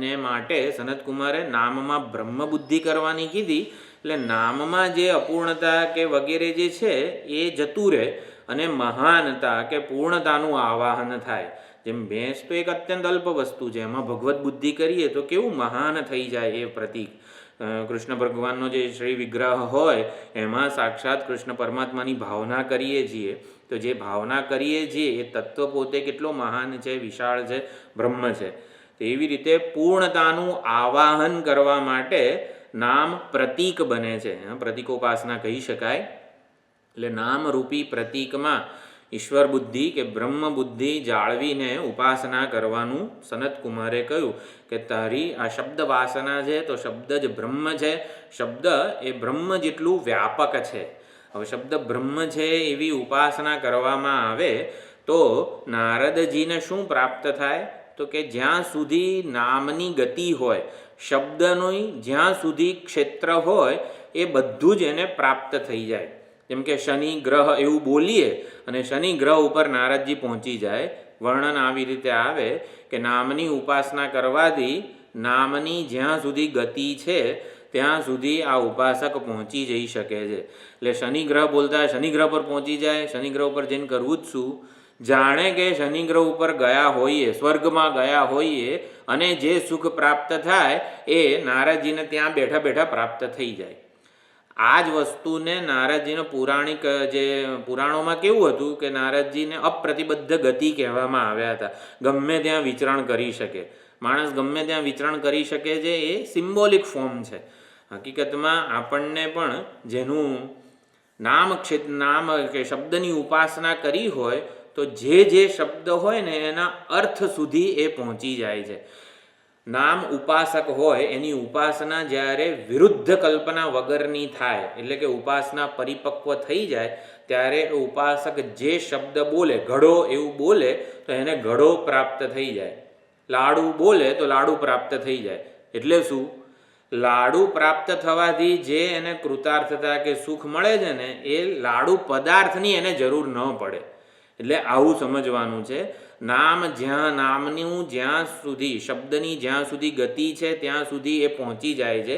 ને માટે સનતકુમારે નામમાં બ્રહ્મ બુદ્ધિ કરવાની કીધી. એટલે નામમાં જે અપૂર્ણતા કે વગેરે જે છે એ જતું રહે અને મહાનતા કે પૂર્ણતાનું આવાહન થાય. જેમ ભેંસ તો એક અત્યંત અલ્પ વસ્તુ છે, એમાં ભગવત બુદ્ધિ કરીએ તો કેવું મહાન થઈ જાય એ પ્રતીક. કૃષ્ણ ભગવાનનો જે શ્રી વિગ્રહ હોય એમાં સાક્ષાત કૃષ્ણ પરમાત્માની ભાવના કરીએ છીએ. તો જે ભાવના કરીએ છીએ એ તત્વ પોતે કેટલો મહાન છે, વિશાળ છે, બ્રહ્મ છે. તો એવી રીતે પૂર્ણતાનું આવાહન કરવા માટે નામ પ્રતીક બને છે. પ્રતીકોપાસના કહી શકાય. એટલે નામરૂપી પ્રતીકમાં ઈશ્વર બુદ્ધિ કે બ્રહ્મ બુદ્ધિ જાળવીને ઉપાસના કરવાનું સનતકુમારે કહ્યું કે તારી આ શબ્દ વાસના છે તો શબ્દ જ બ્રહ્મ છે. શબ્દ એ બ્રહ્મ જેટલું વ્યાપક છે. હવે શબ્દ બ્રહ્મ છે એવી ઉપાસના કરવામાં આવે તો નારદજીને શું પ્રાપ્ત થાય? તો કે જ્યાં સુધી નામની ગતિ હોય, શબ્દનું જ્યાં સુધી ક્ષેત્ર હોય એ બધું જ એને પ્રાપ્ત થઈ જાય. જેમ કે શનિ ગ્રહ એવું બોલીએ અને શનિ ગ્રહ ઉપર નારદજી પહોંચી જાય. વર્ણન આવી રીતે આવે કે નામની ઉપાસના કરવાથી નામની જ્યાં સુધી ગતિ છે ત્યાં સુધી આ ઉપાસક પહોંચી જઈ શકે છે. એટલે શનિ ગ્રહ બોલતા શનિ ગ્રહ પર પહોંચી જાય. શનિ ગ્રહ ઉપર જઈને કરવું જ શું? જાણે કે શનિ ગ્રહ ઉપર ગયા હોઈએ, સ્વર્ગમાં ગયા હોઈએ અને જે સુખ પ્રાપ્ત થાય એ નારદજીને ત્યાં બેઠા બેઠા પ્રાપ્ત થઈ જાય. આ જ વસ્તુને નારદજીનો પૌરાણિક જે પુરાણોમાં કેવું હતું કે નારદજીને અપ્રતિબદ્ધ ગતિ કહેવામાં આવ્યા હતા. ગમે ત્યાં વિચરણ કરી શકે માણસ, ગમે ત્યાં વિચરણ કરી શકે છે. એ સિમ્બોલિક ફોર્મ છે. હકીકતમાં આપણને પણ જેનું નામ કે શબ્દની ઉપાસના કરી હોય તો જે શબ્દ હોય ને એના અર્થ સુધી એ પહોંચી જાય છે. નામ ઉપાસક હોય એની ઉપાસના જ્યારે વિરુદ્ધ કલ્પના વગરની થાય, એટલે કે ઉપાસના પરિપક્વ થઈ જાય, ત્યારે ઉપાસક જે શબ્દ બોલે, ઘડો એવું બોલે તો એને ઘડો પ્રાપ્ત થઈ જાય. લાડુ બોલે તો લાડુ પ્રાપ્ત થઈ જાય. એટલે શું? લાડુ પ્રાપ્ત થવાથી જે એને કૃતાર્થતા કે સુખ મળે છે ને એ લાડુ પદાર્થની એને જરૂર ન પડે. એટલે આવું સમજવાનું છે. નામનું જ્યાં સુધી, શબ્દની જ્યાં સુધી ગતિ છે ત્યાં સુધી એ પહોંચી જાય છે.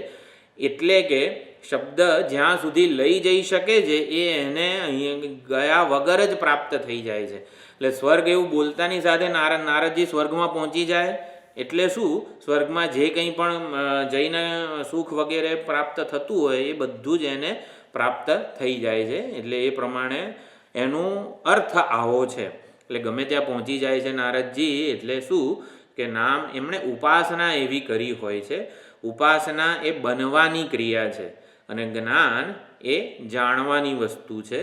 એટલે કે શબ્દ જ્યાં સુધી લઈ જઈ શકે છે એ એને અહીંયા ગયા વગર જ પ્રાપ્ત થઈ જાય છે. એટલે સ્વર્ગ એવું બોલતાની સાથે નારદજી સ્વર્ગમાં પહોંચી જાય. એટલે શું? સ્વર્ગમાં જે કંઈ પણ જઈને સુખ વગેરે પ્રાપ્ત થતું હોય એ બધું જ એને પ્રાપ્ત થઈ જાય છે. એટલે એ પ્રમાણે એનો અર્થ આવો છે. એટલે ગમે ત્યાં પહોંચી જાય છે નારદજી. એટલે શું કે નામ એમણે ઉપાસના એવી કરી હોય છે. ઉપાસના એ બનવાની ક્રિયા છે અને જ્ઞાન એ જાણવાની વસ્તુ છે.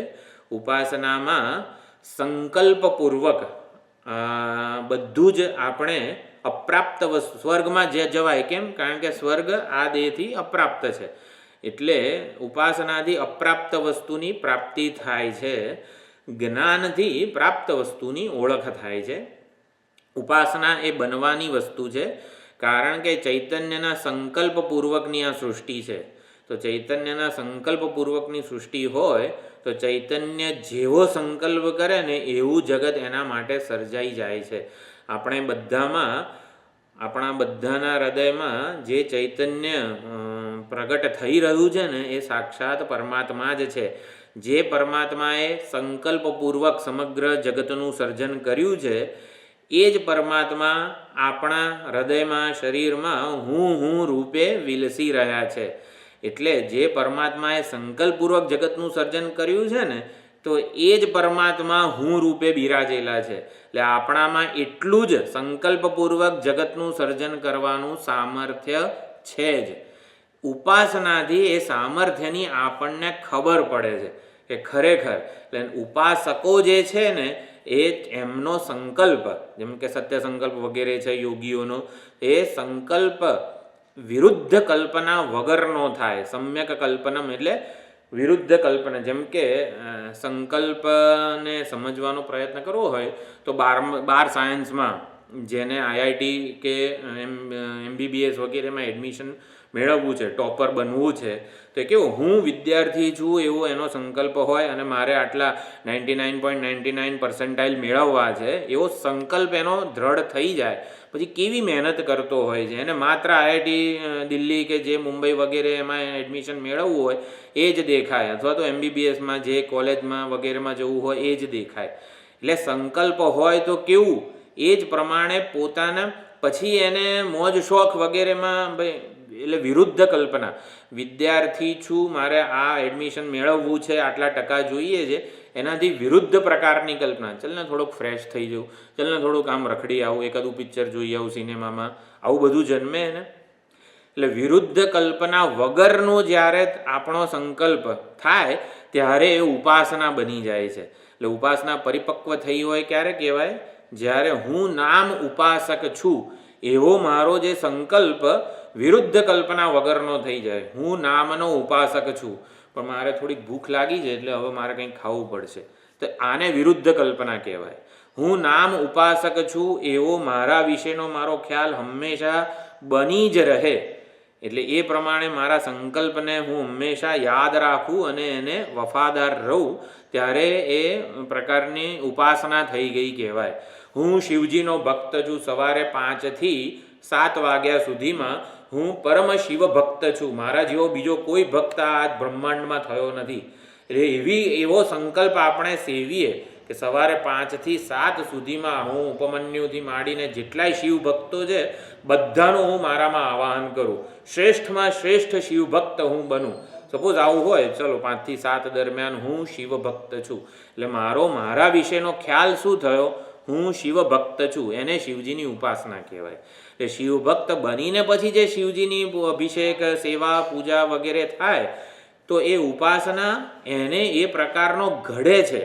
ઉપાસનામાં સંકલ્પપૂર્વક બધું જ આપણે અપ્રાપ્ત વસ્તુ, સ્વર્ગમાં જે જવાય કેમ? કારણ કે સ્વર્ગ આ દેહથી અપ્રાપ્ત છે. એટલે ઉપાસનાથી અપ્રાપ્ત વસ્તુની પ્રાપ્તિ થાય છે. જ્ઞાનથી પ્રાપ્ત વસ્તુની ઓળખ થાય છે. ઉપાસના એ બનવાની વસ્તુ છે. કારણ કે ચૈતન્યના સંકલ્પપૂર્વકની આ સૃષ્ટિ છે. તો ચૈતન્યના સંકલ્પપૂર્વકની સૃષ્ટિ હોય તો ચૈતન્ય જેવો સંકલ્પ કરે ને એવું જગત એના માટે સર્જાઈ જાય છે. આપણે બધામાં, આપણા બધાના હૃદયમાં જે ચૈતન્ય પ્રગટ થઈ રહ્યું છે ને એ સાક્ષાત પરમાત્મા જ છે. જે પરમાત્માએ સંકલ્પપૂર્વક સમગ્ર જગતનું સર્જન કર્યું છે એ જ પરમાત્મા આપણા હૃદયમાં, શરીરમાં હું રૂપે વિલસી રહ્યા છે. એટલે જે પરમાત્માએ સંકલ્પપૂર્વક જગતનું સર્જન કર્યું છે ને તો એ જ પરમાત્મા હું રૂપે બિરાજેલા છે. એટલે આપણામાં એટલું જ સંકલ્પપૂર્વક જગતનું સર્જન કરવાનું સામર્થ્ય છે જ. ઉપાસનાથી એ સામર્થ્યની આપણને ખબર પડે છે કે ખરેખર એટલે ઉપાસકો જે છે ને એ એમનો સંકલ્પ, જેમ કે સત્ય સંકલ્પ વગેરે છે યોગીઓનો, એ સંકલ્પ વિરુદ્ધ કલ્પના વગરનો થાય. સમ્યક કલ્પનમ એટલે વિરુદ્ધ કલ્પના. જેમ કે સંકલ્પને સમજવાનો પ્રયત્ન કરવો હોય તો બાર સાયન્સમાં જેને આઈઆઈટી કે MBBS વગેરેમાં એડમિશન મેળવવું છે, ટોપર બનવું છે, તો કેવું હું વિદ્યાર્થી છું એવો એનો સંકલ્પ હોય અને મારે આટલા 99.99% મેળવવા છે એવો સંકલ્પ એનો દ્રઢ થઈ જાય પછી કેવી મહેનત કરતો હોય છે. એને માત્ર આઈઆઈટી દિલ્હી કે જે મુંબઈ વગેરે એમાં એડમિશન મેળવવું હોય એ જ દેખાય, અથવા તો MBBSમાં જે કોલેજમાં વગેરેમાં જવું હોય એ જ દેખાય. એટલે સંકલ્પ હોય તો કેવું એ જ પ્રમાણે પોતાના પછી એને મોજ શોખ વગેરેમાં એટલે વિરુદ્ધ કલ્પના. વિદ્યાર્થી છું, મારે આ એડમિશન મેળવવું છે, આટલા ટકા જોઈએ છે, એનાથી વિરુદ્ધ પ્રકારની કલ્પના. ચાલ ને થોડુંક ફ્રેશ થઈ જવું, ચાલ ને થોડુંક આમ રખડી આવું, એકાદું પિક્ચર જોઈ આવું સિનેમામાં, આવું બધું જન્મે ને. એટલે વિરુદ્ધ કલ્પના વગરનો જ્યારે આપણો સંકલ્પ થાય ત્યારે એ ઉપાસના બની જાય છે. એટલે ઉપાસના પરિપક્વ થઈ હોય ક્યારે કહેવાય? જ્યારે હું નામ ઉપાસક છું એવો મારો જે સંકલ્પ વિરુદ્ધ કલ્પના વગરનો થઈ જાય. હું નામનો ઉપાસક છું પણ મારે થોડીક ભૂખ લાગી છે એટલે હવે મારે કંઈક ખાવું પડશે, તો આને વિરુદ્ધ કલ્પના કહેવાય. હું નામ ઉપાસક છું એવો મારા વિશેનો મારો ખ્યાલ હંમેશા બની જ રહે, એટલે એ પ્રમાણે મારા સંકલ્પને હું હંમેશા યાદ રાખું અને એને વફાદાર રહું, ત્યારે એ પ્રકારની ઉપાસના થઈ ગઈ કહેવાય. હું શિવજીનો ભક્ત છું, સવારે 5 થી 7 વાગ્યા સુધીમાં હું પરમ શિવ ભક્ત છું, મારા જેવો બીજો કોઈ ભક્ત આ બ્રહ્માંડમાં થયો નથી. એટલે એવો સંકલ્પ આપણે સેવીએ કે સવારે 5 થી 7 સુધીમાં હું ઉપમન્યુથી માંડીને જેટલાય શિવ ભક્તો છે બધાનું હું મારામાં આવાહન કરું, શ્રેષ્ઠમાં શ્રેષ્ઠ શિવ ભક્ત હું બનું. સપોઝ આવું હોય, ચલો 5 થી 7 દરમિયાન હું શિવ ભક્ત છું, એટલે મારા વિશેનો ખ્યાલ શું થયો? હું શિવ ભક્ત છું. એને શિવજીની ઉપાસના કહેવાય. એટલે શિવ ભક્ત બનીને પછી જે શિવજીની અભિષેક, સેવા, પૂજા વગેરે થાય તો એ ઉપાસના એને એ પ્રકારનો ઘડે છે,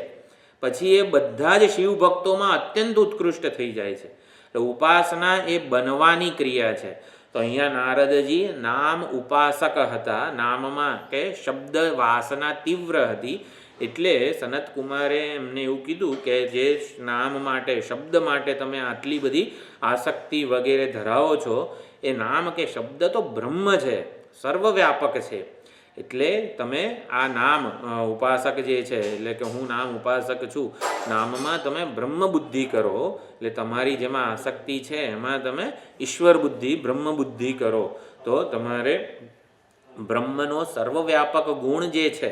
પછી એ બધા જ શિવ ભક્તોમાં અત્યંત ઉત્કૃષ્ટ થઈ જાય છે. એટલે ઉપાસના એ બનવાની ક્રિયા છે. તો અહીંયા નારદજી નામ ઉપાસક હતા, નામમાં કે શબ્દ વાસના તીવ્ર હતી, એટલે સનત કુમારે એમને એવું કીધું કે જે નામ માટે, શબ્દ માટે તમે આટલી બધી આસક્તિ વગેરે ધરાવો છો, એ નામ કે શબ્દ તો બ્રહ્મ છે, સર્વવ્યાપક છે. એટલે તમે આ નામ ઉપાસક જે છે, એટલે કે હું નામ ઉપાસક છું, નામમાં તમે બ્રહ્મ બુદ્ધિ કરો, એટલે તમારી જેમાં આસક્તિ છે એમાં તમે ઈશ્વર બુદ્ધિ, બ્રહ્મ બુદ્ધિ કરો, તો તમારે બ્રહ્મનો સર્વવ્યાપક ગુણ જે છે,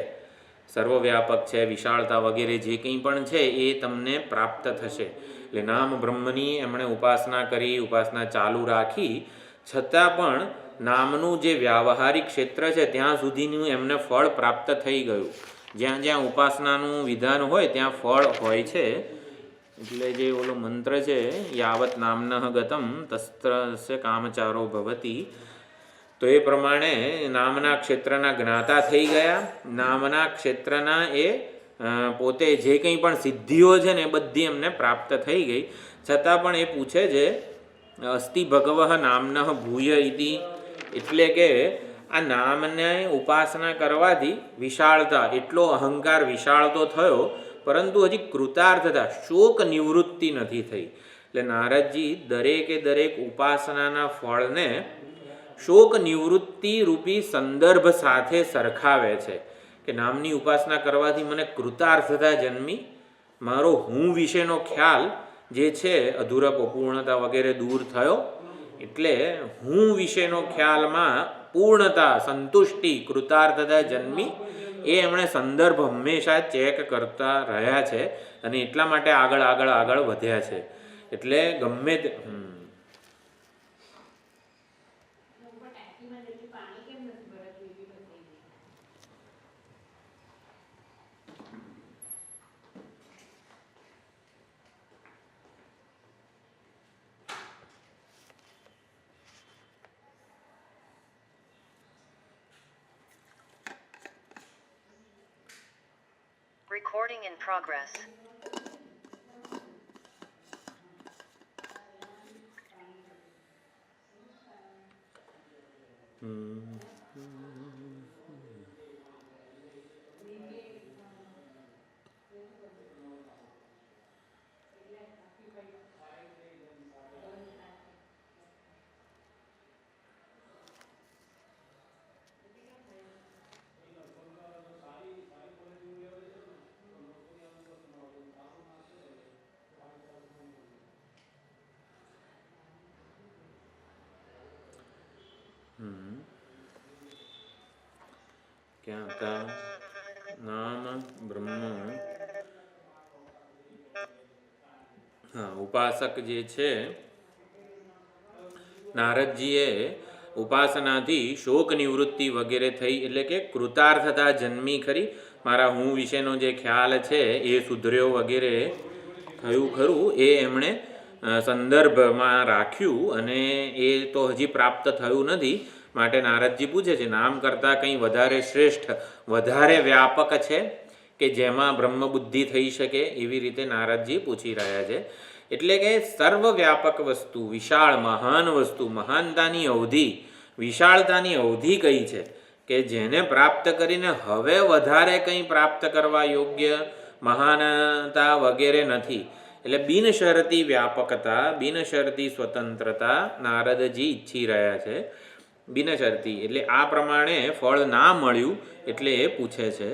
સર્વવ્યાપક છે, વિશાળતા વગેરે જે કંઈ પણ છે એ તમને પ્રાપ્ત થશે. એટલે નામ બ્રહ્મની એમણે ઉપાસના કરી, ઉપાસના ચાલુ રાખી, છતાં પણ નામનું જે વ્યાવહારિક ક્ષેત્ર છે ત્યાં સુધીનું એમને ફળ પ્રાપ્ત થઈ ગયું. જ્યાં જ્યાં ઉપાસનાનું વિધાન હોય ત્યાં ફળ હોય છે. એટલે જે ઓલો મંત્ર છે, યાવત નામનઃ ગતમ તસ્ત્રસ્ય કામચારો ભવતી, તો એ પ્રમાણે નામના ક્ષેત્રના જ્ઞાતા થઈ ગયા. નામના ક્ષેત્રના એ પોતે જે કંઈ પણ સિદ્ધિઓ છે ને એ બધી એમને પ્રાપ્ત થઈ ગઈ. છતાં પણ એ પૂછે છે અસ્તિ ભગવઃ નામનઃ ભૂય ઇતિ, એટલે કે આ નામને ઉપાસના કરવાથી વિશાળતા, એટલો અહંકાર વિશાળ તો થયો પરંતુ હજી કૃતાર્થતા, શોક નિવૃત્તિ નથી થઈ. એટલે નારદજી દરેક ઉપાસનાના ફળને શોક નિવૃત્તિ રૂપી સંદર્ભ સાથે સરખાવે છે કે નામની ઉપાસના કરવાથી મને કૃતાર્થતા જન્મી, મારો હું વિશેનો ખ્યાલ જે છે અધૂરપ અપૂર્ણતા વગેરે દૂર થયો, એટલે હું વિશેનો ખ્યાલમાં પૂર્ણતા સંતુષ્ટિ કૃતાર્થતા જન્મી. એ એમણે સંદર્ભ હંમેશા ચેક કરતા રહ્યા છે અને એટલા માટે આગળ આગળ આગળ વધ્યા છે. એટલે ગમે તે Recording in progress. ક્યાં હતા? નામ બ્રહ્મ, ઉપાસક જે છે નારદજીએ ઉપાસનાથી શોક નિવૃત્તિ વગેરે થઈ, એટલે કે કૃતાર્થતા જન્મી ખરી, મારા હું વિશેનો જે ખ્યાલ છે એ સુધર્યો વગેરે થયું ખરું, એ એમણે સંદર્ભમાં રાખ્યું અને એ તો હજી પ્રાપ્ત થયું નથી. માટે નારદજી પૂછે છે નામ કરતાં કંઈ વધારે શ્રેષ્ઠ, વધારે વ્યાપક છે કે જેમાં બ્રહ્મ બુદ્ધિ થઈ શકે, એવી રીતે નારદજી પૂછી રહ્યા છે. એટલે કે સર્વવ્યાપક વસ્તુ, વિશાળ મહાન વસ્તુ, મહાનતાની અવધિ, વિશાળતાની અવધિ કઈ છે કે જેને પ્રાપ્ત કરીને હવે વધારે કંઈ પ્રાપ્ત કરવા યોગ્ય મહાનતા વગેરે નથી. એટલે બિનશરતી વ્યાપકતા, બિનશરતી સ્વતંત્રતા નારદજી ઈચ્છી રહ્યા છે. બિનશરતી એટલે આ પ્રમાણે ફળ ના મળ્યું એટલે એ પૂછે છે.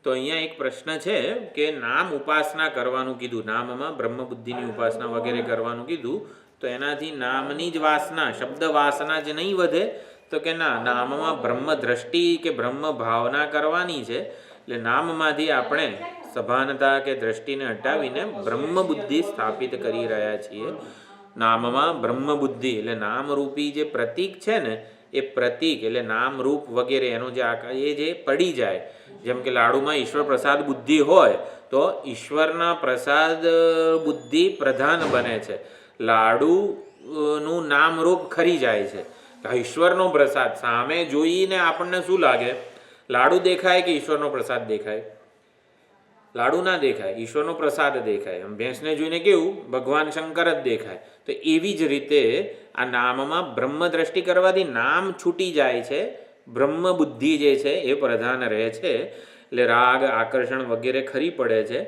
તો અહીંયા એક પ્રશ્ન છે કે નામ ઉપાસના કરવાનું કીધું, નામમાં બ્રહ્મ બુદ્ધિની ઉપાસના વગેરે કરવાનું કીધું, તો એનાથી નામની જ વાસના, શબ્દ વાસના જ નહીં વધે? તો કે ના, નામમાં બ્રહ્મ દ્રષ્ટિ કે બ્રહ્મ ભાવના કરવાની છે. એટલે નામમાંથી આપણે સભાનતા કે દ્રષ્ટિને હટાવીને બ્રહ્મ બુદ્ધિ સ્થાપિત કરી રહ્યા છીએ. નામમાં બ્રહ્મ બુદ્ધિ એટલે નામરૂપી જે પ્રતીક છે ને, એ પ્રતીક એટલે નામરૂપ વગેરે એનો જે આકાર એ જે પડી જાય. જેમ કે લાડુમાં ઈશ્વર પ્રસાદ બુદ્ધિ હોય તો ઈશ્વરના પ્રસાદ બુદ્ધિ પ્રધાન બને છે, લાડુનું નામરૂપ ખરી જાય છે. ઈશ્વરનો પ્રસાદ સામે જોઈને આપણને શું લાગે? લાડુ દેખાય કે ઈશ્વરનો પ્રસાદ દેખાય? લાડુ ના દેખાય, ઈશ્વરનો પ્રસાદ દેખાય. આમ ભેંસને જોઈને કેવું? ભગવાન શંકર જ દેખાય. તો એવી જ રીતે આ નામમાં બ્રહ્મ દ્રષ્ટિ કરવાથી નામ છૂટી જાય છે, બ્રહ્મ બુદ્ધિ જે છે એ પ્રધાન રહે છે. એટલે રાગ આકર્ષણ વગેરે ખરી પડે છે.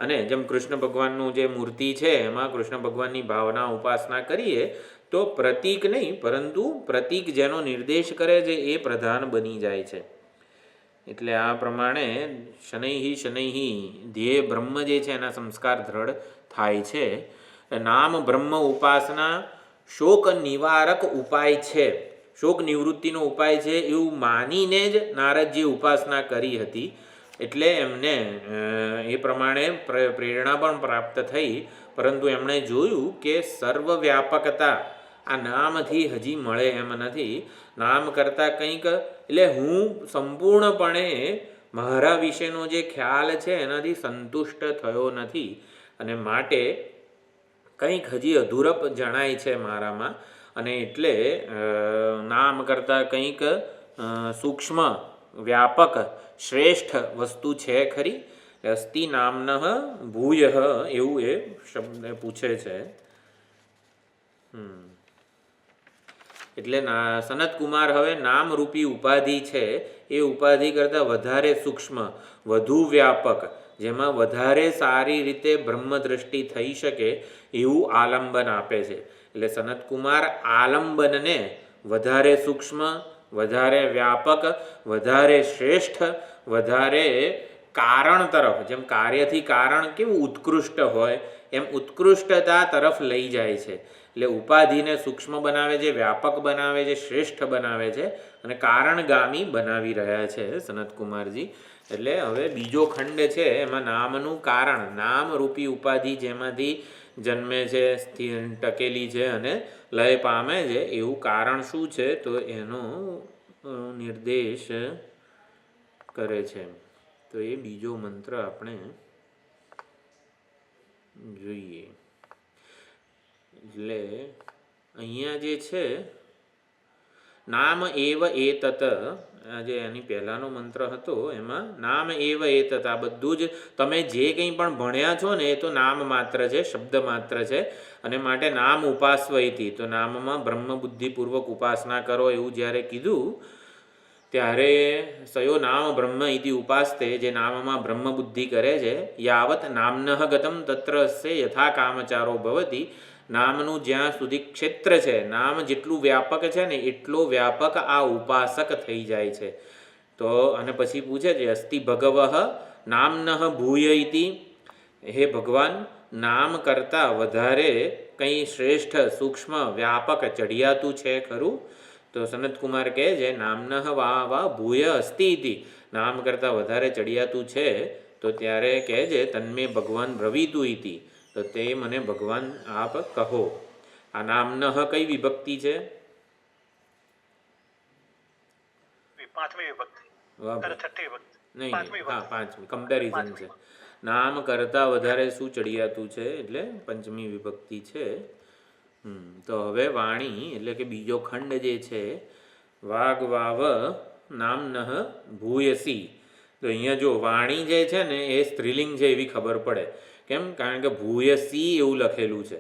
અને જેમ કૃષ્ણ ભગવાનનું જે મૂર્તિ છે એમાં કૃષ્ણ ભગવાનની ભાવના ઉપાસના કરીએ તો પ્રતીક નહીં પરંતુ પ્રતીક જેનો નિર્દેશ કરે છે એ પ્રધાન બની જાય છે. એટલે આ પ્રમાણે શનૈહી શનૈહી ધ્યેય બ્રહ્મ જે છે એના સંસ્કાર દ્રઢ થાય છે. નામ બ્રહ્મ ઉપાસના શોક નિવારક ઉપાય છે, શોક નિવૃત્તિનો ઉપાય છે એવું માનીને જ નારદજીએ ઉપાસના કરી હતી. એટલે એમને એ પ્રમાણે પ્રેરણા પણ પ્રાપ્ત થઈ. પરંતુ એમણે જોયું કે સર્વવ્યાપકતા આ નામથી હજી મળે એમ નથી. નામ કરતાં કંઈક એટલે હું સંપૂર્ણપણે મારા વિશેનો જે ખ્યાલ છે એનાથી સંતુષ્ટ થયો નથી અને માટે કંઈક હજી અધૂરપ જણાય છે મારામાં. અને એટલે નામ કરતાં કંઈક સૂક્ષ્મ વ્યાપક શ્રેષ્ઠ વસ્તુ છે ખરી? અસ્તિ નામનઃ ભૂય એવું એ શબ્દ પૂછે છે. એટલે સનતકુમાર હવે નામરૂપી ઉપાધિ છે એ ઉપાધિ કરતાં વધારે સૂક્ષ્મ, વધુ વ્યાપક, જેમાં વધારે સારી રીતે બ્રહ્મદ્રષ્ટિ થઈ શકે એવું આલંબન આપે છે. એટલે સનતકુમાર આલંબનને વધારે સૂક્ષ્મ, વધારે વ્યાપક, વધારે શ્રેષ્ઠ, વધારે કારણ તરફ, જેમ કાર્યથી કારણ કેવું ઉત્કૃષ્ટ હોય એમ ઉત્કૃષ્ટતા તરફ લઈ જાય છે. એટલે ઉપાધિને સૂક્ષ્મ બનાવે છે, વ્યાપક બનાવે છે, શ્રેષ્ઠ બનાવે છે અને કારણગામી બનાવી રહ્યા છે સનતકુમારજી. એટલે હવે બીજો ખંડ છે એમાં નામનું કારણ, નામરૂપી ઉપાધિ જેમાંથી જન્મે છે, સ્થિર ટકેલી છે અને લય પામે છે, એવું કારણ શું છે તો એનો નિર્દેશ કરે છે. તો એ બીજો મંત્ર આપણે જોઈએ. એટલે અહીંયા જે છે નામ એવ એતત, જે એની પહેલાનો મંત્ર હતો એમાં નામ એવ એતત, આ બધું જ તમે જે કંઈ પણ ભણ્યા છો ને એ તો નામ માત્ર છે, શબ્દ માત્ર છે. અને માટે નામ ઉપાસવૈથી, તો નામમાં બ્રહ્મ બુદ્ધિપૂર્વક ઉપાસના કરો એવું જ્યારે કીધું ત્યારે સયો નામ બ્રહ્મ ઇતિ ઉપાસ્તે, જે નામમાં બ્રહ્મ બુદ્ધિ કરે છે, યાવત નામનઃ ગતમ તત્ર અસ્ય યથા કામચારો ભવતી, નામનું જ્યાં સુધી ક્ષેત્ર છે, નામ જેટલું વ્યાપક છે ને એટલો વ્યાપક આ ઉપાસક થઈ જાય છે. તો અને પછી પૂછે છે અસ્તિ ભગવઃ નામનઃ ભૂય ઇતિ, હે ભગવાન નામ કરતાં વધારે કંઈ શ્રેષ્ઠ, સૂક્ષ્મ, વ્યાપક, ચઢિયાતું છે ખરું? તો સનતકુમાર કહે છે નામનઃ વા ભૂય અસ્તિ ઇતિ, નામ કરતાં વધારે ચડિયાતું છે. તો ત્યારે કહે છે તન્મે ભગવાન બ્રવીતુ ઇતિ, તો તે મને ભગવાન આપ કહો. આ નામનઃ કઈ વિભક્તિ છે? પાંચમી વિભક્તિ. નહીં, હા પાંચમી, કમ્પેરિઝન છે. નામ કરતાં વધારે શું ચડિયાતું છે એટલે પંચમી વિભક્તિ છે. તો હવે વાણી એટલે કે બીજો ખંડ જે છે વાગ વાવ નામનઃ ભૂયસી. તો અહીંયા જો વાણી જે છે ને એ સ્ત્રીલિંગ છે એવી ખબર પડે. કેમ? કારણ કે ભૂયસી એવું લખેલું છે.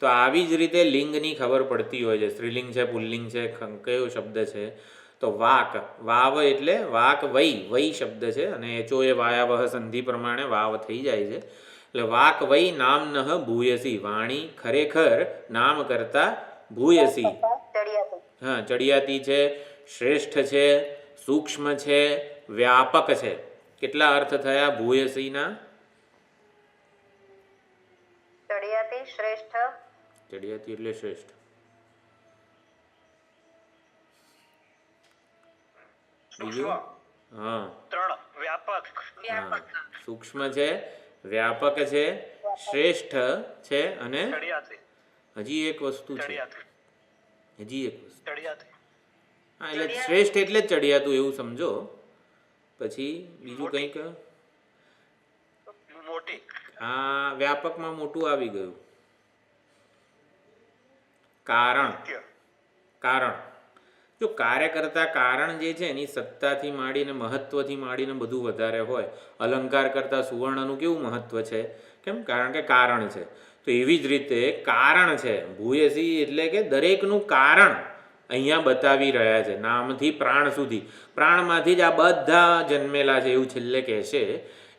તો આવી જ રીતે લિંગની ખબર પડતી હોય છે, સ્ત્રીલિંગ છે, પુલ્લિંગ છે, કયો શબ્દ છે. તો વાક, વાવ એટલે વાક વૈ શબ્દ છે અને એચો એ વાયાવહ સંધિ પ્રમાણે વાવ થઈ જાય છે. એટલે વાક વૈ નામનઃ ભૂયસી, વાણી ખરેખર નામ કરતા ભૂયસી, હા ચડિયાતી છે, શ્રેષ્ઠ છે, સૂક્ષ્મ છે, વ્યાપક છે. કેટલા અર્થ થયા ભૂયસીના? ચડિયાતી શ્રેષ્ઠ, ચડિયાતી એટલે શ્રેષ્ઠ. બીજું? હા, વ્યાપક, હા, સૂક્ષ્મ છે, વ્યાપક છે, શ્રેષ્ઠ છે અને હજી એક વસ્તુ છે, હજી એક વસ્તુ. હા એટલે શ્રેષ્ઠ એટલે જ ચડિયાતું એવું સમજો. પછી બીજું કંઈક? મોટી. આ વ્યાપકમાં મોટું આવી ગયું. કારણ, કારણ જો કાર્ય કરતા કારણ જે છે એની સત્તાથી માંડીને મહત્વથી માંડીને બધું વધારે હોય. અલંકાર કરતાં સુવર્ણનું કેવું મહત્વ છે? કેમ? કારણ કે કારણ છે. તો એવી જ રીતે કારણ છે ભૂયસી, એટલે કે દરેકનું કારણ અહીંયા બતાવી રહ્યા છે, નામથી પ્રાણ સુધી. પ્રાણમાંથી જ આ બધા જન્મેલા છે એવું છેલ્લે કહેશે.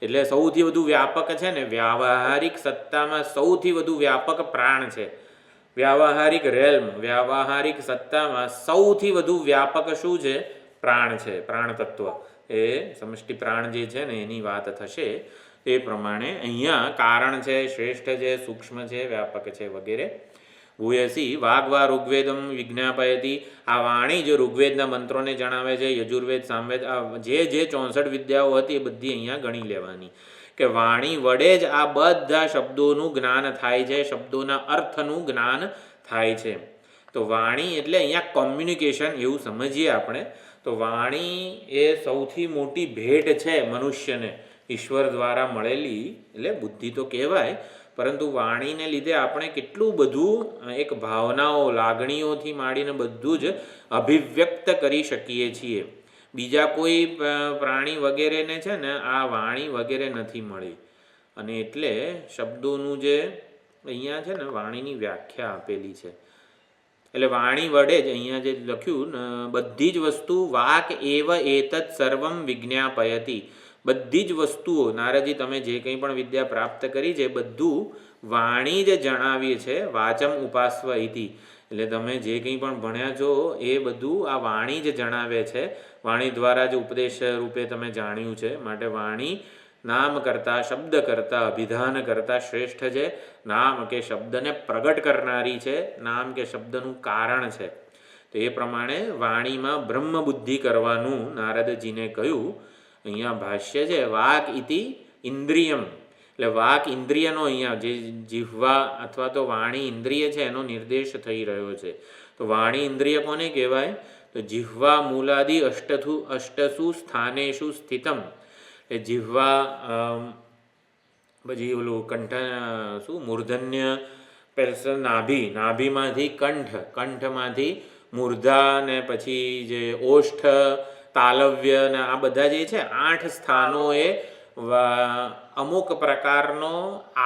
એટલે સૌથી વધુ વ્યાપક છે ને વ્યાવહારિક સત્તામાં સૌથી વધુ વ્યાપક પ્રાણ છે. વ્યાવહારિક રેલ્મ, વ્યાવહારિક સત્તામાં સૌથી વધુ વ્યાપક શું છે? પ્રાણ છે, પ્રાણ તત્વ. એ સમષ્ટિ પ્રાણ જે છે ને એની વાત થશે. એ પ્રમાણે અહીંયા કારણ છે, શ્રેષ્ઠ છે, સૂક્ષ્મ છે, વ્યાપક છે વગેરે. ભૂયસી વાગ્વા ઋગ્વેદમ વિજ્ઞાપયતી, આ વાણી જે ઋગ્વેદના મંત્રોને જણાવે છે, યજુર્વેદ, સામવેદ, આ જે 64 વિદ્યાઓ હતી એ બધી અહીંયા ગણી લેવાની. કે વાણી વડે જ આ બધા શબ્દોનું જ્ઞાન થાય છે, શબ્દોના અર્થનું જ્ઞાન થાય છે. તો વાણી એટલે અહીંયા કોમ્યુનિકેશન એવું સમજીએ આપણે. તો વાણી એ સૌથી મોટી ભેટ છે મનુષ્યને, ઈશ્વર દ્વારા મળેલી. એટલે બુદ્ધિ તો કહેવાય, પરંતુ વાણીને લીધે આપણે કેટલું બધું એક ભાવનાઓ, લાગણીઓથી માંડીને બધું જ અભિવ્યક્ત કરી શકીએ છીએ. બીજા કોઈ પ્રાણી વગેરેને છે ને આ વાણી વગેરે નથી મળી. અને એટલે શબ્દોનું જે અહીંયા છે ને વાણીની વ્યાખ્યા આપેલી છે. એટલે વાણી વડે જ અહીંયા જે લખ્યું બધી જ વસ્તુ વાક એવ એતત સર્વમ વિજ્ઞાપયતી, બધી જ વસ્તુઓ નારદજી તમે જે કંઈ પણ વિદ્યા પ્રાપ્ત કરી છે બધું વાણી જ જણાવીએ છે. વાચમ ઉપાસ્વ ઇતિ, એટલે તમે જે કંઈ પણ ભણ્યા છો એ બધું આ વાણી જ જણાવે છે. વાણી દ્વારા જ ઉપદેશ રૂપે તમે જાણ્યું છે. માટે વાણી નામ કરતાં, શબ્દ કરતાં, અભિધાન કરતાં શ્રેષ્ઠ છે. નામ કે શબ્દને પ્રગટ કરનારી છે. નામ કે શબ્દનું કારણ છે. તો એ પ્રમાણે વાણીમાં બ્રહ્મ બુદ્ધિ કરવાનું નારદજીને કહ્યું. અહીંયા ભાષ્ય છે વાક ઇતિ ઇન્દ્રિયમ, એટલે વાક ઇન્દ્રિયનો અહીંયા જે જીહ્વા અથવા તો વાણી ઇન્દ્રિય છે એનો નિર્દેશ થઈ રહ્યો છે. તો વાણી ઇન્દ્રિય કોને કહેવાય? તો જીહ્વા મૂલાદિ અષ્ટસુ સ્થાનેષુ સ્થિતમ. એ જીહ્વા પછી ઓલું કંઠ શું મૂર્ધન્ય નાભીમાંથી કંઠમાંથી મૂર્ધા ને પછી જે ઓષ્ઠ, તાલવ્ય ને આ બધા જે છે 8 સ્થાનોએ અમુક પ્રકારનો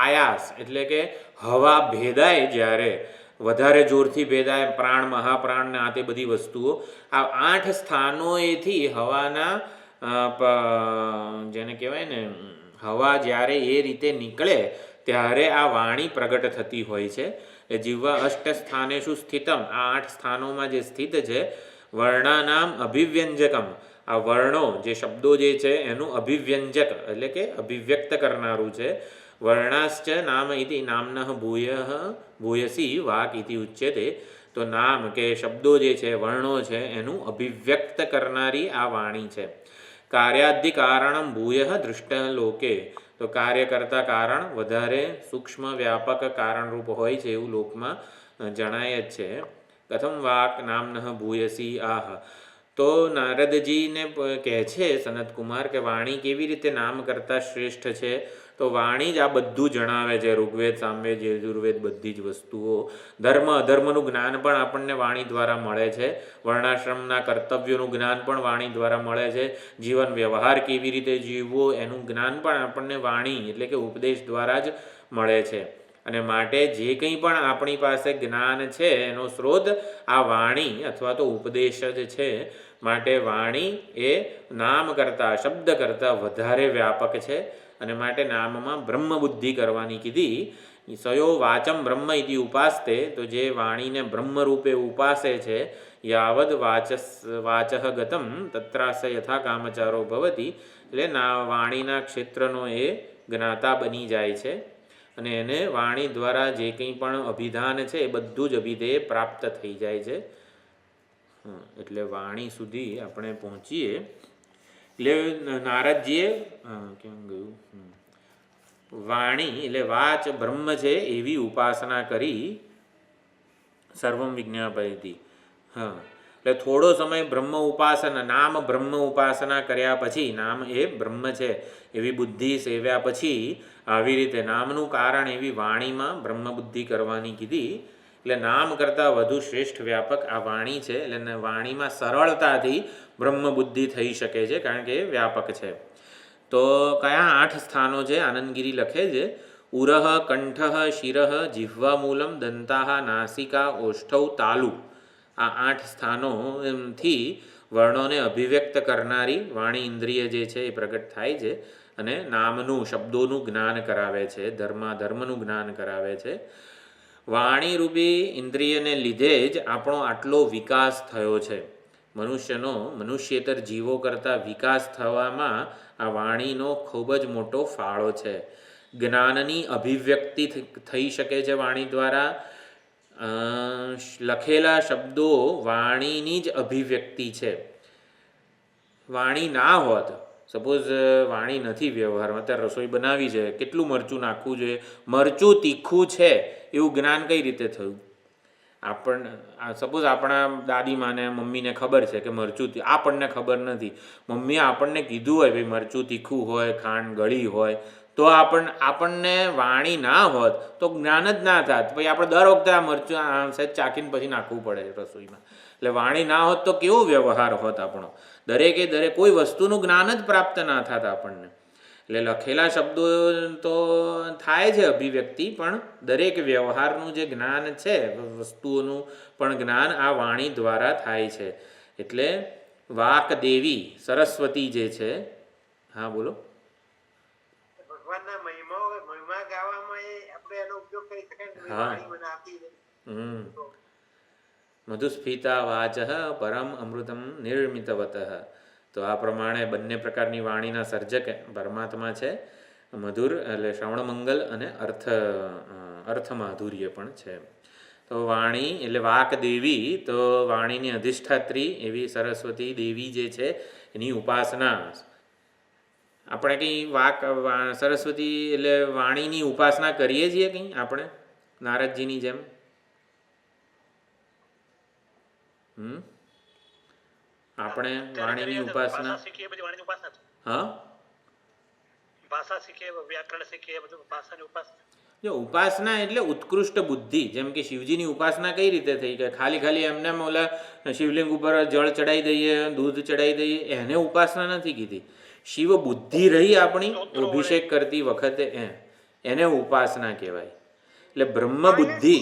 આયાસ એટલે કે હવા ભેદાય, જ્યારે વધારે જોરથી ભેદાય પ્રાણ, મહાપ્રાણ ને આ તે બધી વસ્તુઓ, આ 8 સ્થાનોએથી હવાના જેને કહેવાય ને હવા જ્યારે એ રીતે નીકળે ત્યારે આ વાણી પ્રગટ થતી હોય છે. એ જીવવા અષ્ટ સ્થાનેષુ સ્થિતમ, આ 8 સ્થાનોમાં જે સ્થિત છે. વર્ણાનામ અભિવ્યંજકમ, આ વર્ણો જે શબ્દો જે છે એનું અભિવ્યંજક એટલે કે અભિવ્યક્ત કરનારું છે. વર્ણાશ્ચ નામ ઇતિ નામનઃ ભૂયસી વાક ઇતિ ઉચ્યતે. તો નામ કે શબ્દો જે છે, વર્ણો છે, એનું અભિવ્યક્ત કરનારી આ વાણી છે. કાર્યાદિ કારણમ ભૂય દૃષ્ટ લોકે, તો કાર્ય કરતા કારણ વધારે સૂક્ષ્મ વ્યાપક કારણરૂપ હોય છે એવું લોકમાં જણાય જ છે. કથમ વાક નામનઃ ભૂયસી આહ, તો નારદજીને કહે છે સનતકુમાર કે વાણી કેવી રીતે નામ કરતાં શ્રેષ્ઠ છે. તો વાણી જ આ બધું જણાવે છે. ઋગ્વેદ, સામવેદ, યજુર્વેદ બધી જ વસ્તુઓ. ધર્મ અધર્મનું જ્ઞાન પણ આપણને વાણી દ્વારા મળે છે. વર્ણાશ્રમના કર્તવ્યોનું જ્ઞાન પણ વાણી દ્વારા મળે છે. જીવન વ્યવહાર કેવી રીતે જીવવો એનું જ્ઞાન પણ આપણને વાણી એટલે કે ઉપદેશ દ્વારા જ મળે છે. અને માટે જે કંઈ પણ આપણી પાસે જ્ઞાન છે એનો સ્ત્રોત આ વાણી અથવા તો ઉપદેશ જ છે. માટે વાણી એ નામ કરતાં, શબ્દ કરતાં વધારે વ્યાપક છે. અને માટે નામમાં બ્રહ્મ બુદ્ધિ કરવાની કીધી. સયો વાચમ બ્રહ્મ ઇતિ ઉપાસ્તે, તો જે વાણીને બ્રહ્મ રૂપે ઉપાસે છે, યાવદ વાચઃ ગતમ તત્રાસ યથા કામચારો ભવતી, એટલે વાણીના ક્ષેત્રનો એ જ્ઞાતા બની જાય છે. અને એને વાણી દ્વારા જે કંઈ પણ અભિધાન છે એ બધું જ અભિધેય પ્રાપ્ત થઈ જાય છે. એટલે વાણી સુધી આપણે પહોંચીએ. એટલે નારદજીએ કેમ ગયું, વાણી એટલે વાચ બ્રહ્મ છે એવી ઉપાસના કરી સર્વમ વિજ્ઞાપયતી. એટલે થોડો સમય બ્રહ્મ ઉપાસના, નામ બ્રહ્મ ઉપાસના કર્યા પછી, નામ એ બ્રહ્મ છે એવી બુદ્ધિ સેવ્યા પછી આવી રીતે નામનું કારણ એવી વાણીમાં બ્રહ્મ બુદ્ધિ કરવાની કીધી. એટલે નામ કરતાં વધુ શ્રેષ્ઠ વ્યાપક આ વાણી છે. એટલે વાણીમાં સરળતાથી બ્રહ્મ બુદ્ધિ થઈ શકે છે કારણ કે એ વ્યાપક છે. તો કયા 8 સ્થાનો છે? આનંદગીરી લખે છે. ઉરહ, કંઠ, શિરઃ, જિહ્વામૂલમ, દંતાઃ, નાસિકા, ઓષ્ઠૌ, તાલુ. આ 8 સ્થાનોથી વર્ણોને અભિવ્યક્ત કરનારી વાણી ઇન્દ્રિય જે છે એ પ્રગટ થાય છે. અને નામનું, શબ્દોનું જ્ઞાન કરાવે છે. ધર્મનું જ્ઞાન કરાવે છે. વાણી રૂપી ઇન્દ્રિયને લીધે જ આપણો આટલો વિકાસ થયો છે. મનુષ્યેતર જીવો કરતાં વિકાસ થવામાં આ વાણીનો ખૂબ જ મોટો ફાળો છે. જ્ઞાનની અભિવ્યક્તિ થઈ શકે છે વાણી દ્વારા. લખેલા શબ્દો વાણીની જ અભિવ્યક્તિ છે. વાણી ના હોત, સપોઝ વાણી નથી વ્યવહારમાં, અત્યારે રસોઈ બનાવી છે, કેટલું મરચું નાખવું જોઈએ, મરચું તીખું છે એવું જ્ઞાન કઈ રીતે થયું? આપણને સપોઝ આપણા દાદીમાને, મમ્મીને ખબર છે કે મરચું, આપણને ખબર નથી. મમ્મીએ આપણને કીધું હોય ભાઈ મરચું તીખું હોય, ખાંડ ગળી હોય, તો આપણને વાણી ના હોત તો જ્ઞાન જ ના થાત. પછી આપણે દર વખતે આ મરચું સહેજ ચાખીને પછી નાખવું પડે રસોઈમાં. એટલે વાણી ના હોત તો કેવો વ્યવહાર હોત આપણો? દરેક કોઈ વસ્તુનું જ્ઞાન જ પ્રાપ્ત ના થાત આપણને. એટલે લખેલા શબ્દો તો થાય છે અભિવ્યક્તિ, પણ દરેક વ્યવહારનું જે જ્ઞાન છે, વસ્તુઓનું પણ જ્ઞાન આ વાણી દ્વારા થાય છે. એટલે વાક દેવી સરસ્વતી જે છે, હા બોલો. ભગવાનના મહિમા ગાવામાં આપણે એનો ઉપયોગ કરી શકાય. વાણી મને આપી છે. મધુસ્ફીતા વાચ પરમ અમૃતમ નિર્મિતવત. તો આ પ્રમાણે બંને પ્રકારની વાણીના સર્જક પરમાત્મા છે. મધુર એટલે શ્રવણમંગલ અને અર્થમાધુર્ય પણ છે. તો વાણી એટલે વાક દેવી, તો વાણીની અધિષ્ઠાત્રી એવી સરસ્વતી દેવી જે છે એની ઉપાસના આપણે કંઈ સરસ્વતી એટલે વાણીની ઉપાસના કરીએ છીએ કંઈ આપણે નારદજીની જેમ? આપણે વાણીની ઉપાસના ભાષા શીખીએ બધી વાણીની ઉપાસના છે. હા ભાષા શીખીએ, વ્યાકરણ શીખીએ, બધું ભાષાની ઉપાસના. જો ઉપાસના એટલે ઉત્કૃષ્ટ બુદ્ધિ, જેમ કે શિવજીની ઉપાસના કઈ રીતે થઈ કે ખાલી એમને ઓલા શિવલિંગ ઉપર જળ ચડાવી દઈએ, દૂધ ચડાવી દઈએ, એને ઉપાસના નથી કીધી. શિવ બુદ્ધિ રહી આપણી અભિષેક કરતી વખતે એને ઉપાસના કહેવાય. એટલે બ્રહ્મ બુદ્ધિ.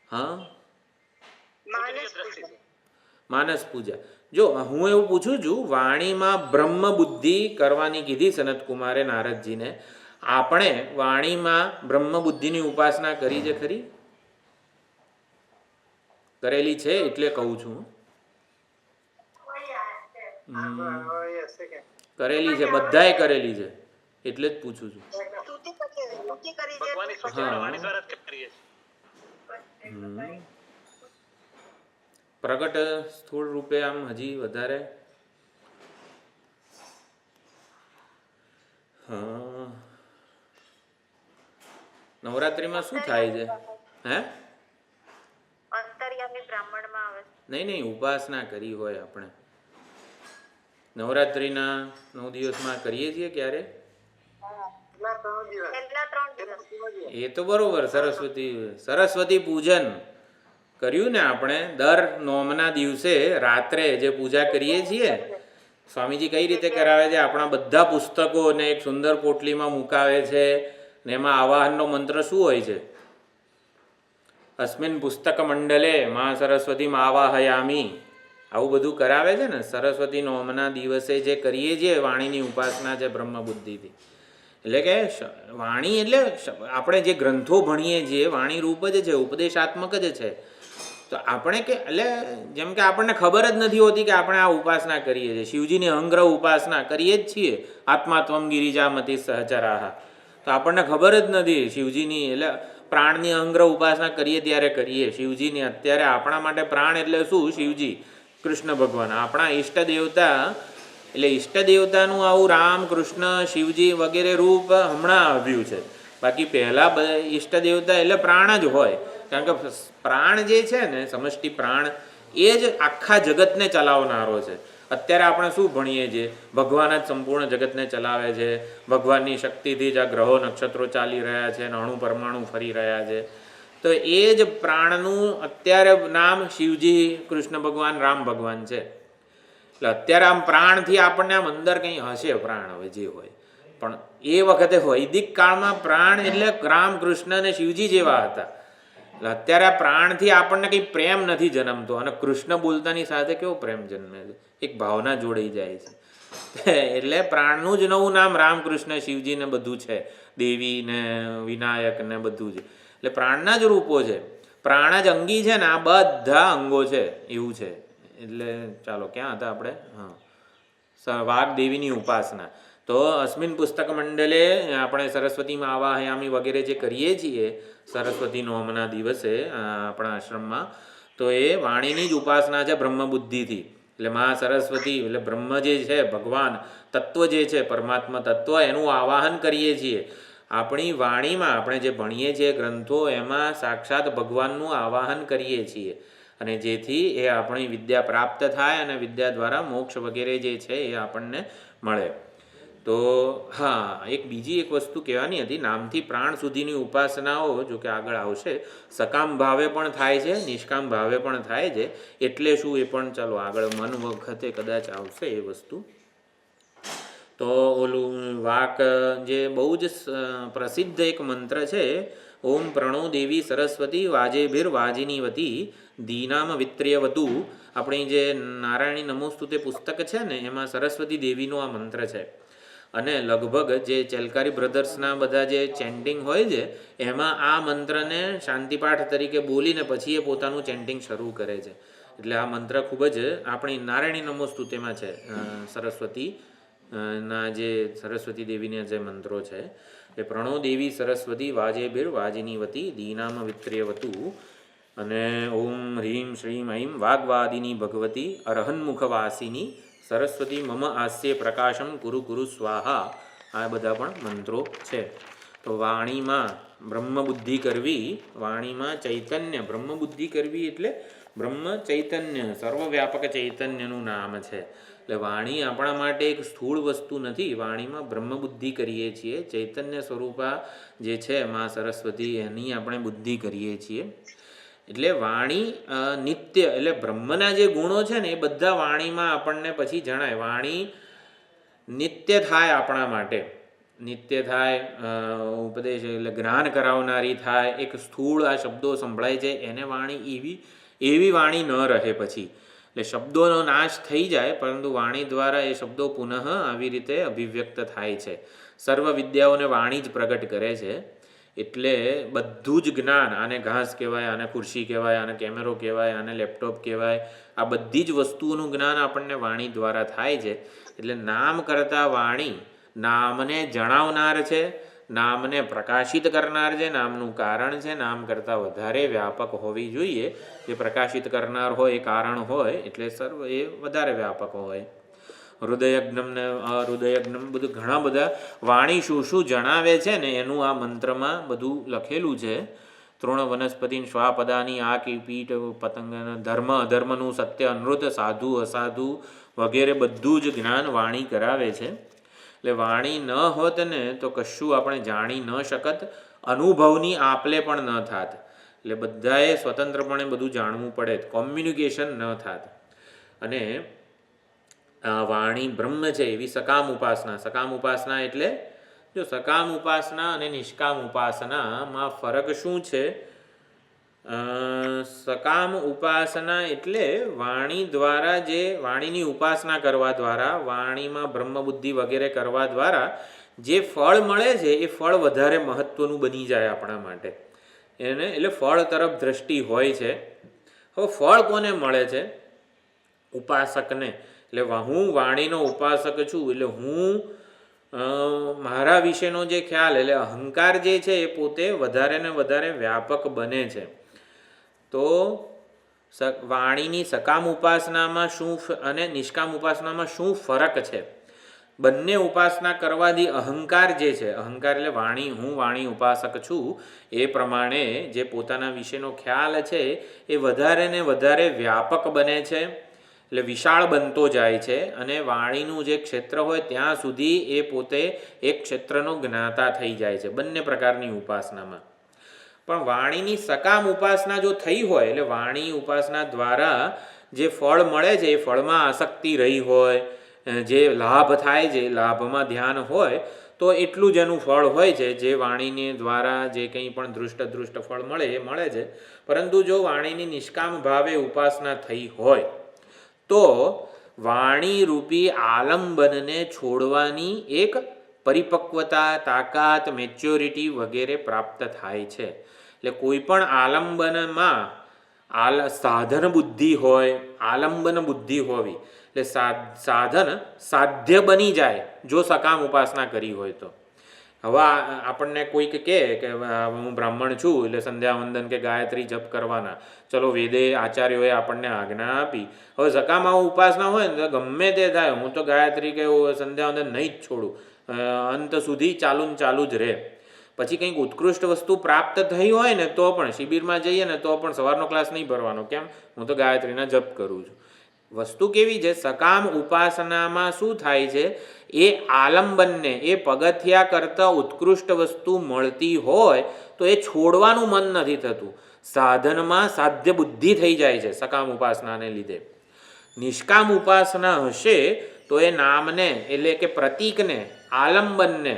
હા માનસ પૂજા. જો હું એવું પૂછું છું, વાણીમાં બ્રહ્મ બુદ્ધિ કરવાની કીધી સનતકુમારે નારદજીને. આપણે વાણીમાં બ્રહ્મ બુદ્ધિની ઉપાસના કરી છે ખરી? કરેલી છે એટલે કહું છું. કરેલી છે, બધાએ કરેલી છે એટલે જ પૂછું છું. ભગવાનની સ્તુતિ આપણે વાણી દ્વારા જ કરીએ છીએ. પ્રગટ સ્થૂળ રૂપે આમ હજી વધારે નવરાત્રિમાં શું થાય છે? હે અંતર્યામી બ્રાહ્મણમાં આવે છે. નહીં ઉપાસના કરી હોય આપણે નવરાત્રિના 9 દિવસમાં કરીએ છીએ ક્યારે? છેલ્લા 3 દિવસ. એ તો બરોબર. સરસ્વતી પૂજન કર્યું ને આપણે. દર નોમના દિવસે રાત્રે જે પૂજા કરીએ છીએ, સ્વામીજી કઈ રીતે કરાવે છે? આપણા બધા પુસ્તકોને એક સુંદર પોટલીમાં મુકાવે છે ને એમાં આવાહનનો મંત્ર શું હોય છે? અસ્મિન પુસ્તક મંડલે માં સરસ્વતી આવાહયામી. આવું બધું કરાવે છે ને. સરસ્વતી નોમના દિવસે જે કરીએ છીએ વાણીની ઉપાસના છે બ્રહ્મ બુદ્ધિથી. એટલે કે વાણી એટલે આપણે જે ગ્રંથો ભણીએ છીએ વાણી રૂપ જ છે, ઉપદેશાત્મક જ છે. તો આપણે એટલે જેમ કે આપણને ખબર જ નથી હોતી કે આપણે આ ઉપાસના કરીએ છીએ. શિવજીની અંગ્રહ ઉપાસના કરીએ જ છીએ. આત્માત્વમ ગિરિજામતી સહચરાહ. તો આપણને ખબર જ નથી શિવજીની એટલે પ્રાણની અંગ્રહ ઉપાસના કરીએ ત્યારે કરીએ શિવજીની. અત્યારે આપણા માટે પ્રાણ એટલે શું? શિવજી, કૃષ્ણ ભગવાન આપણા ઈષ્ટ દેવતા. એટલે ઈષ્ટ દેવતાનું આવું રામ, કૃષ્ણ, શિવજી વગેરે રૂપ હમણાં આવ્યું છે. બાકી પહેલાં ઈષ્ટ દેવતા એટલે પ્રાણ જ હોય. કારણ કે પ્રાણ જે છે ને, સમષ્ટિ પ્રાણ, એ જ આખા જગતને ચલાવનારો છે. અત્યારે આપણે શું ભણીએ છીએ? ભગવાન જ સંપૂર્ણ જગતને ચલાવે છે. ભગવાનની શક્તિથી જ આ ગ્રહો નક્ષત્રો ચાલી રહ્યા છે, અણુ પરમાણુ ફરી રહ્યા છે. તો એ જ પ્રાણનું અત્યારે નામ શિવજી, કૃષ્ણ ભગવાન, રામ ભગવાન છે. એટલે અત્યારે આમ પ્રાણથી આપણને આમ અંદર કંઈ હશે પ્રાણ, હવે જે હોય. પણ એ વખતે વૈદિક કાળમાં પ્રાણ એટલે રામ, કૃષ્ણ અને શિવજી જેવા હતા. એટલે અત્યારે આ પ્રાણથી આપણને કંઈ પ્રેમ નથી જન્મતો. અને કૃષ્ણ બોલતાની સાથે કેવો પ્રેમ જન્મે છે, એક ભાવના જોડાઈ જાય છે. એટલે પ્રાણનું જ નવું નામ રામ, કૃષ્ણ, શિવજી ને બધું છે. દેવી ને વિનાયક ને બધું છે. એટલે પ્રાણના જ રૂપો છે. પ્રાણ જ અંગી છે ને આ બધા અંગો છે, એવું છે. એટલે ચાલો ક્યાં હતા આપણે? વાગ્દેવીની ઉપાસના. તો અસ્મિન પુસ્તક મંડલે આપણે સરસ્વતીમાં આવાહયામી વગેરે જે કરીએ છીએ સરસ્વતી નોમના દિવસે આપણા આશ્રમમાં, તો એ વાણીની જ ઉપાસના છે બ્રહ્મ બુદ્ધિથી. એટલે મા સરસ્વતી એટલે બ્રહ્મ જે છે, ભગવાન તત્વ જે છે, પરમાત્મા તત્વ, એનું આવાહન કરીએ છીએ. આપણી વાણીમાં આપણે જે ભણીએ છીએ ગ્રંથો, એમાં સાક્ષાત ભગવાનનું આવાહન કરીએ છીએ. અને જેથી એ આપણી વિદ્યા પ્રાપ્ત થાય અને વિદ્યા દ્વારા મોક્ષ વગેરે જે છે એ આપણને મળે. તો એક બીજી એક વસ્તુ કહેવાની હતી. નામથી પ્રાણ સુધીની ઉપાસનાઓ જો કે આગળ આવશે. સકામ ભાવે પણ થાય છે, નિષ્કામ ભાવે પણ થાય છે. એટલે શું એ પણ ચાલો આગળ મન વખતે કદાચ આવશે એ વસ્તુ. તો ઓલું વાક જે બહુ જ પ્રસિદ્ધ એક મંત્ર છે, ઓમ પ્રણો દેવી સરસ્વતી વાજેભીર વાજિનીવતી દીનામ વિત્ર્યવતુ. આપણી જે નારાયણી નમોસ્તુતે પુસ્તક છે ને, એમાં સરસ્વતી દેવીનો આ મંત્ર છે. અને લગભગ જે ચેલકારી બ્રધર્સના બધા જે ચેન્ટિંગ હોય છે એમાં આ મંત્રને શાંતિપાઠ તરીકે બોલીને પછી એ પોતાનું ચેન્ટિંગ શરૂ કરે છે. એટલે આ મંત્ર ખૂબ જ આપણી નારાયણી નમોસ્તુતિમાં છે. સરસ્વતી ના જે સરસ્વતી દેવીના જે મંત્રો છે એ પ્રણો દેવી સરસ્વતી વાજેબિર વાજિનીવતી દીનામ વિત્ર્યવતુ અને ઓમ હ્રીમ શ્રીમ ઐમ વાગ્વાદિની ભગવતી અરહન્મુખવાસિની સરસ્વતી મમ આસ્ય પ્રકાશમ કુરુ કુરુ સ્વાહા. આ બધા પણ મંત્રો છે. તો વાણીમાં બ્રહ્મબુદ્ધિ કરવી, વાણીમાં ચૈતન્ય બ્રહ્મબુદ્ધિ કરવી એટલે બ્રહ્મ ચૈતન્ય સર્વવ્યાપક ચૈતન્યનું નામ છે. એટલે વાણી આપણા માટે એક સ્થૂળ વસ્તુ નથી. વાણીમાં બ્રહ્મબુદ્ધિ કરીએ છીએ. ચૈતન્ય સ્વરૂપા જે છે મા સરસ્વતી એની આપણે બુદ્ધિ કરીએ છીએ. એટલે વાણી નિત્ય એટલે બ્રહ્મના જે ગુણો છે ને એ બધા વાણીમાં આપણને પછી જણાય. વાણી નિત્ય થાય આપણા માટે, નિત્ય થાય, ઉપદેશ એટલે જ્ઞાન કરાવનારી થાય. એક સ્થૂળ આ શબ્દો સંભળાય છે એને વાણી એવી વાણી ન રહે પછી. એટલે શબ્દોનો નાશ થઈ જાય પરંતુ વાણી દ્વારા એ શબ્દો પુનઃ આવી રીતે અભિવ્યક્ત થાય છે. સર્વ વિદ્યાઓને વાણી જ પ્રગટ કરે છે. એટલે બધું જ જ્ઞાન, આને ઘાસ કહેવાય, આને ખુરશી કહેવાય, આને કેમેરો કહેવાય, આને લેપટોપ કહેવાય, આ બધી જ વસ્તુઓનું જ્ઞાન આપણને વાણી દ્વારા થાય છે. એટલે નામ કરતાં વાણી નામને જણાવનાર છે, નામને પ્રકાશિત કરનાર છે, નામનું કારણ છે. નામ કરતાં વધારે વ્યાપક હોવી જોઈએ. જે પ્રકાશિત કરનાર હોય એ કારણ હોય એટલે સર્વ એ વધારે વ્યાપક હોય. હૃદયજ્ઞમ ને અહૃદયજ્ઞમ બધું ઘણા બધા વાણી શું શું જણાવે છે ને એનું આ મંત્રમાં બધું લખેલું છે. તૃણ વનસ્પતિ શ્વાપદાની આ કીટ પતંગ ધર્મ અધર્મનું સત્ય અનૃત સાધુ અસાધુ વગેરે બધું જ જ્ઞાન વાણી કરાવે છે. એટલે વાણી ન હોત ને તો કશું આપણે જાણી ન શકત, અનુભવની આપલે પણ ન થાત. એટલે બધાએ સ્વતંત્રપણે બધું જાણવું પડે, કોમ્યુનિકેશન ન થાત. અને વાણી બ્રહ્મ છે એવી સકામ ઉપાસના. સકામ ઉપાસના એટલે જો સકામ ઉપાસના અને નિષ્કામ ઉપાસનામાં ફરક શું છે? સકામ ઉપાસના એટલે વાણી દ્વારા જે વાણીની ઉપાસના કરવા દ્વારા, વાણીમાં બ્રહ્મબુદ્ધિ વગેરે કરવા દ્વારા જે ફળ મળે છે એ ફળ વધારે મહત્વનું બની જાય આપણા માટે. એને એટલે ફળ તરફ દ્રષ્ટિ હોય છે. હવે ફળ કોને મળે છે? ઉપાસકને. એટલે હું વાણીનો ઉપાસક છું એટલે હું મારા વિશેનો જે ખ્યાલ એટલે અહંકાર જે છે એ પોતે વધારે ને વધારે વ્યાપક બને છે. તો વાણીની સકામ ઉપાસનામાં શું અને નિષ્કામ ઉપાસનામાં શું ફરક છે? બંને ઉપાસના કરવાથી અહંકાર જે છે, અહંકાર એટલે વાણી, હું વાણી ઉપાસક છું એ પ્રમાણે જે પોતાના વિશેનો ખ્યાલ છે એ વધારે ને વધારે વ્યાપક બને છે. એટલે વિશાળ બનતો જાય છે અને વાણીનું જે ક્ષેત્ર હોય ત્યાં સુધી એ પોતે એક ક્ષેત્રનો જ્ઞાતા થઈ જાય છે બંને પ્રકારની ઉપાસનામાં. પણ વાણીની સકામ ઉપાસના જો થઈ હોય એટલે વાણી ઉપાસના દ્વારા જે ફળ મળે છે એ ફળમાં આસક્તિ રહી હોય, જે લાભ થાય છે લાભમાં ધ્યાન હોય તો એટલું જ એનું ફળ હોય છે. જે વાણીને દ્વારા જે કંઈ પણ દૃષ્ટ ફળ મળે એ મળે છે. પરંતુ જો વાણીની નિષ્કામ ભાવે ઉપાસના થઈ હોય તો વાણી રૂપી આલંબનને છોડવાની એક પરિપક્વતા, તાકાત, મેચ્યોરિટી વગેરે પ્રાપ્ત થાય છે. એટલે કોઈ પણ આલંબનમાં સાધન બુદ્ધિ હોય, આલંબન બુદ્ધિ હોવી એટલે સાધન સાધ્ય બની જાય જો સકામ ઉપાસના કરી હોય તો. હવે આપણને કોઈક કહે કે હું બ્રાહ્મણ છું એટલે સંધ્યાવંદન કે ગાયત્રી જપ કરવાના, ચલો વેદે આચાર્યોએ આપણને આજ્ઞા આપી. હવે સકામાં ઉપાસના હોય ને તો ગમે તે થાય હું તો ગાયત્રી કે સંધ્યાવંદન નહીં જ છોડું, અંત સુધી ચાલુ જ રહે. પછી કંઈક ઉત્કૃષ્ટ વસ્તુ પ્રાપ્ત થઈ હોય ને તો પણ શિબિરમાં જઈએ ને તો પણ સવારનો ક્લાસ નહીં ભરવાનો. કેમ? હું તો ગાયત્રીના જપ કરું છું. વસ્તુ કેવી છે? સકામ ઉપાસનામાં શું થાય છે? એ આલંબનને, એ પગથિયા કરતાં ઉત્કૃષ્ટ વસ્તુ મળતી હોય તો એ છોડવાનું મન નથી થતું. સાધનમાં સાધ્ય બુદ્ધિ થઈ જાય છે સકામ ઉપાસનાને લીધે. નિષ્કામ ઉપાસના હશે તો એ નામને એટલે કે પ્રતીકને, આલંબનને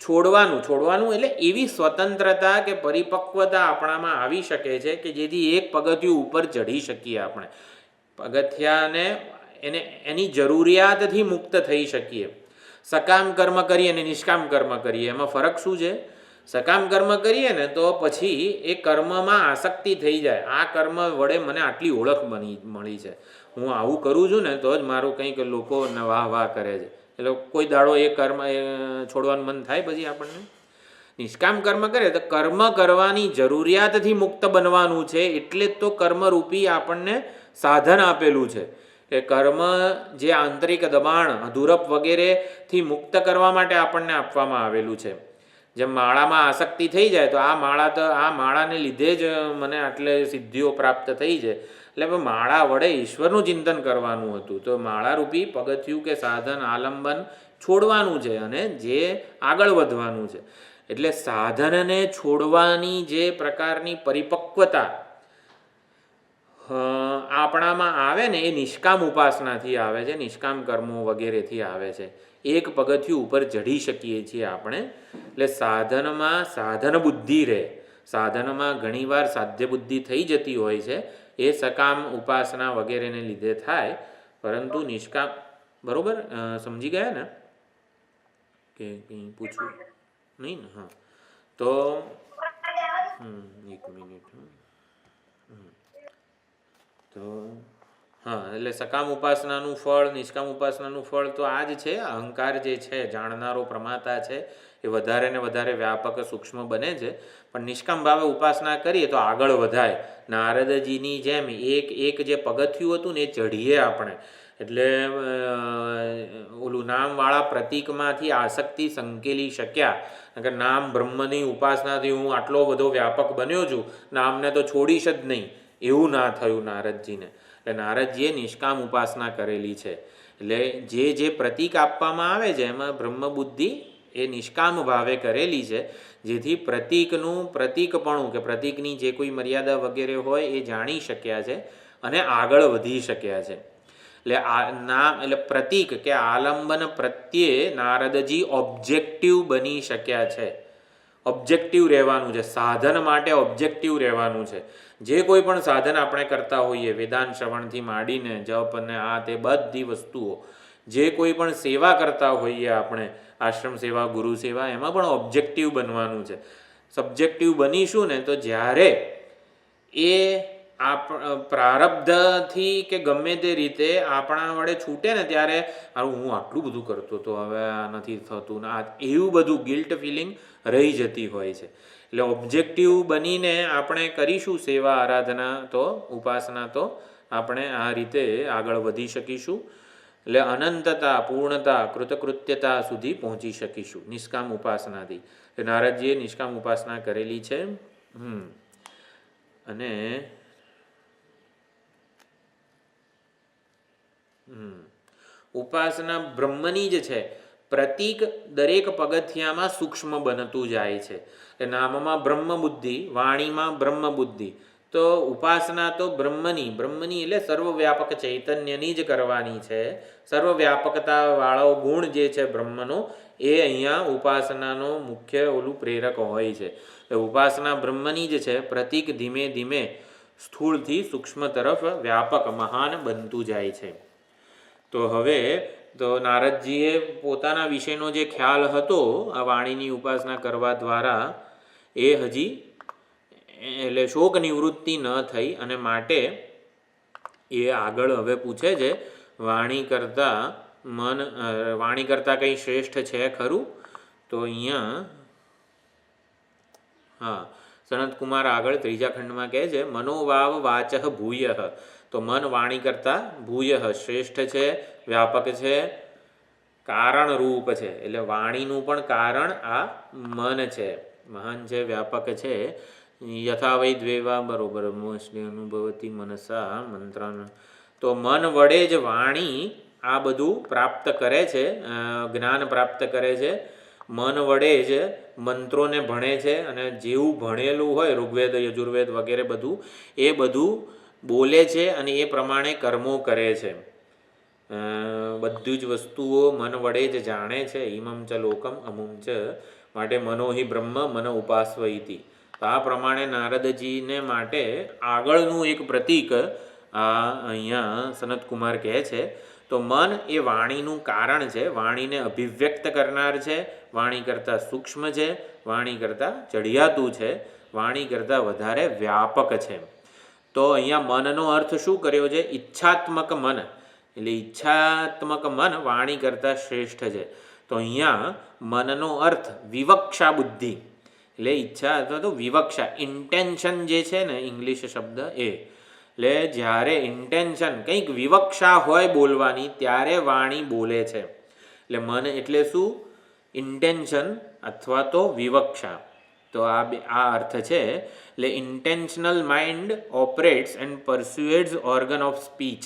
છોડવાનું એટલે એવી સ્વતંત્રતા કે પરિપક્વતા આપણામાં આવી શકે છે કે જેથી એક પગથિયું ઉપર ચઢી શકીએ. આપણે પગથિયાને એની જરૂરિયાતથી મુક્ત થઈ શકીએ. સકામ કર્મ કરીએ અને નિષ્કામ કર્મ કરીએ એમાં ફરક શું છે? સકામ કર્મ કરીએ ને તો પછી એ કર્મમાં આસક્તિ થઈ જાય. આ કર્મ વડે મને આટલી ઓળખ મળી છે, હું આવું કરું છું ને તો જ મારું કંઈક લોકો વાહ વાહ કરે છે. એટલે કોઈ દાડો એ કર્મ છોડવાનું મન થાય પછી આપણને? નિષ્કામ કર્મ કરે તો કર્મ કરવાની જરૂરિયાતથી મુક્ત બનવાનું છે, એટલે જ તો કર્મરૂપી આપણને સાધન આપેલું છે. કે કર્મ જે આંતરિક દબાણ અધૂરપ વગેરેથી મુક્ત કરવા માટે આપણને આપવામાં આવેલું છે. જેમ માળામાં આસક્તિ થઈ જાય તો આ માળાને લીધે જ મને આટલે સિદ્ધિઓ પ્રાપ્ત થઈ છે, એટલે માળા વડે ઈશ્વરનું ચિંતન કરવાનું હતું. તો માળારૂપી પગથિયું કે સાધન આલંબન છોડવાનું છે અને જે આગળ વધવાનું છે. એટલે સાધનને છોડવાની જે પ્રકારની પરિપક્વતા આપણામાં આવે ને એ નિષ્કામ ઉપાસનાથી આવે છે, નિષ્કામ કર્મો વગેરેથી આવે છે. એક પગથિયું ઉપર ચઢી શકીએ છીએ આપણે. એટલે સાધનમાં સાધન બુદ્ધિ રહે. સાધનમાં ઘણીવાર સાધ્ય બુદ્ધિ થઈ જતી હોય છે, એ સકામ ઉપાસના વગેરેને લીધે થાય, પરંતુ નિષ્કામ બરાબર સમજી ગયા ને? કે કંઈ પૂછવું નહીં ને? હા, તો એક મિનિટ. તો હા, એટલે સકામ ઉપાસનાનું ફળ, નિષ્કામ ઉપાસનાનું ફળ તો આ જ છે. અહંકાર જે છે, જાણનારો પ્રમાતા છે, એ વધારે ને વધારે વ્યાપક સૂક્ષ્મ બને છે. પણ નિષ્કામ ભાવે ઉપાસના કરીએ તો આગળ વધાય. નારદજીની જેમ એક જે પગથિયું હતું ને એ ચઢીએ આપણે. એટલે ઓલું નામવાળા પ્રતીકમાંથી આસક્તિ સંકેલી શક્યા. કે નામ બ્રહ્મની ઉપાસનાથી હું આટલો બધો વ્યાપક બન્યો છું, નામને તો છોડીશ જ નહીં, એવું ના થયું નારદજીને. એટલે નારદજીએ નિષ્કામ ઉપાસના કરેલી છે. એટલે જે પ્રતીક આપવામાં આવે છે એમાં બ્રહ્મબુદ્ધિ એ નિષ્કામ ભાવે કરેલી છે, જેથી પ્રતીકનું પ્રતીકપણું કે પ્રતીકની જે કોઈ મર્યાદા વગેરે હોય એ જાણી શક્યા છે અને આગળ વધી શક્યા છે. એટલે પ્રતીક કે આલંબન પ્રત્યે નારદજી ઓબ્જેક્ટિવ બની શક્યા છે. ઓબ્જેક્ટિવ રહેવાનું છે, સાધન માટે ઓબ્જેક્ટિવ રહેવાનું છે. જે કોઈ પણ સાધન આપણે કરતા હોઈએ, વેદાંત શ્રવણથી માંડીને જપ અને આ તે બધી વસ્તુઓ, જે કોઈ પણ સેવા કરતા હોઈએ આપણે, આશ્રમ સેવા, ગુરુ સેવા, એમાં પણ ઓબ્જેક્ટિવ બનવાનું છે. સબ્જેક્ટિવ બનીશું ને તો જ્યારે એ પ્રારબ્ધથી કે ગમે તે રીતે આપણા વડે છૂટે ને ત્યારે હું આટલું બધું કરતો તો હવે આ નથી થતું ને, એવું બધું ગિલ્ટ ફિલિંગ રહી જતી હોય છે. એટલે ઓબ્જેક્ટિવ બનીને આપણે કરીશું સેવા આરાધના તો ઉપાસના, તો આપણે આ રીતે આગળ વધી શકીશું. એટલે અનંતતા, પૂર્ણતા, કૃતકૃત્યતા સુધી પહોંચી શકીશું નિષ્કામ ઉપાસનાથી. નારદજીએ નિષ્કામ ઉપાસના કરેલી છે. અને ઉપાસના બ્રહ્મની જ છે. પ્રતીક દરેક પગથિયામાં સૂક્ષ્મ બનતું જાય છે. નામમાં બ્રહ્મ બુદ્ધિ, વાણીમાં બ્રહ્મ બુદ્ધિ. તો ઉપાસના તો બ્રહ્મની એટલે સર્વવ્યાપક ચૈતન્યની જ કરવાની છે. સર્વવ્યાપકતા વાળો ગુણ જે છે બ્રહ્મનો, એ અહીંયા ઉપાસનાનો મુખ્ય ઓલું પ્રેરક હોય છે. ઉપાસના બ્રહ્મની જ છે. પ્રતીક ધીમે ધીમે સ્થૂળથી સૂક્ષ્મ તરફ વ્યાપક મહાન બનતું જાય છે. તો હવે તો નારદજીએ પોતાના વિશેનો જે ખ્યાલ હતો આ વાણીની ઉપાસના કરવા દ્વારા, એ હજી એટલે શોક નિવૃત્તિ ન થઈ, અને માટે એ આગળ હવે પૂછે છે વાણી કરતાં કંઈ શ્રેષ્ઠ છે ખરું? તો અહીંયા સનતકુમાર આગળ ત્રીજા ખંડમાં કહે છે મનોવાવ વાચઃ ભૂયઃ. તો મન વાણી કરતાં ભૂયઃ શ્રેષ્ઠ છે, વ્યાપક છે, કારણ રૂપ છે. એટલે વાણીનું પણ કારણ આ મન છે, મહાન છે, વ્યાપક છે. યથા વૈ દ્વેવા બરોબર મોસ્ટલી અનુભવતી મનસા મંત્રન. તો મન વડે જ વાણી આ બધું પ્રાપ્ત કરે છે, જ્ઞાન પ્રાપ્ત કરે છે. મન વડે જ મંત્રોને ભણે છે, અને જેવું ભણેલું હોય ઋગ્વેદ, યજુર્વેદ વગેરે બધું, એ બધું બોલે છે અને એ પ્રમાણે કર્મો કરે છે. બધી જ વસ્તુઓ મન વડે જ જાણે છે. ઇમમ ચ લોકમ અમુમ ચ, માટે મનોહિ બ્રહ્મ મન ઉપાસ્વ ઇતિ. આ પ્રમાણે નારદજીને માટે આગળનું એક પ્રતીક આ અહીંયા સનતકુમાર કહે છે. તો મન એ વાણીનું કારણ છે, વાણીને અભિવ્યક્ત કરનાર છે, વાણી કરતાં સૂક્ષ્મ છે, વાણી કરતાં ચડિયાતું છે, વાણી કરતાં વધારે વ્યાપક છે. તો અહીંયા મનનો અર્થ શું કર્યો છે? ઈચ્છાત્મક મન. એટલે ઈચ્છાત્મક મન વાણી કરતાં શ્રેષ્ઠ છે. તો અહીંયા મનનો અર્થ વિવક્ષા બુદ્ધિ, એટલે ઈચ્છા અથવા તો વિવક્ષા, ઇન્ટેન્શન જે છે ને ઇંગ્લિશ શબ્દ એ, એટલે જ્યારે ઇન્ટેન્શન કંઈક વિવક્ષા હોય બોલવાની ત્યારે વાણી બોલે છે. એટલે મન એટલે શું? ઇન્ટેન્શન અથવા તો વિવક્ષા. તો આ અર્થ છે. એટલે intentional mind operates and persuades organ of speech.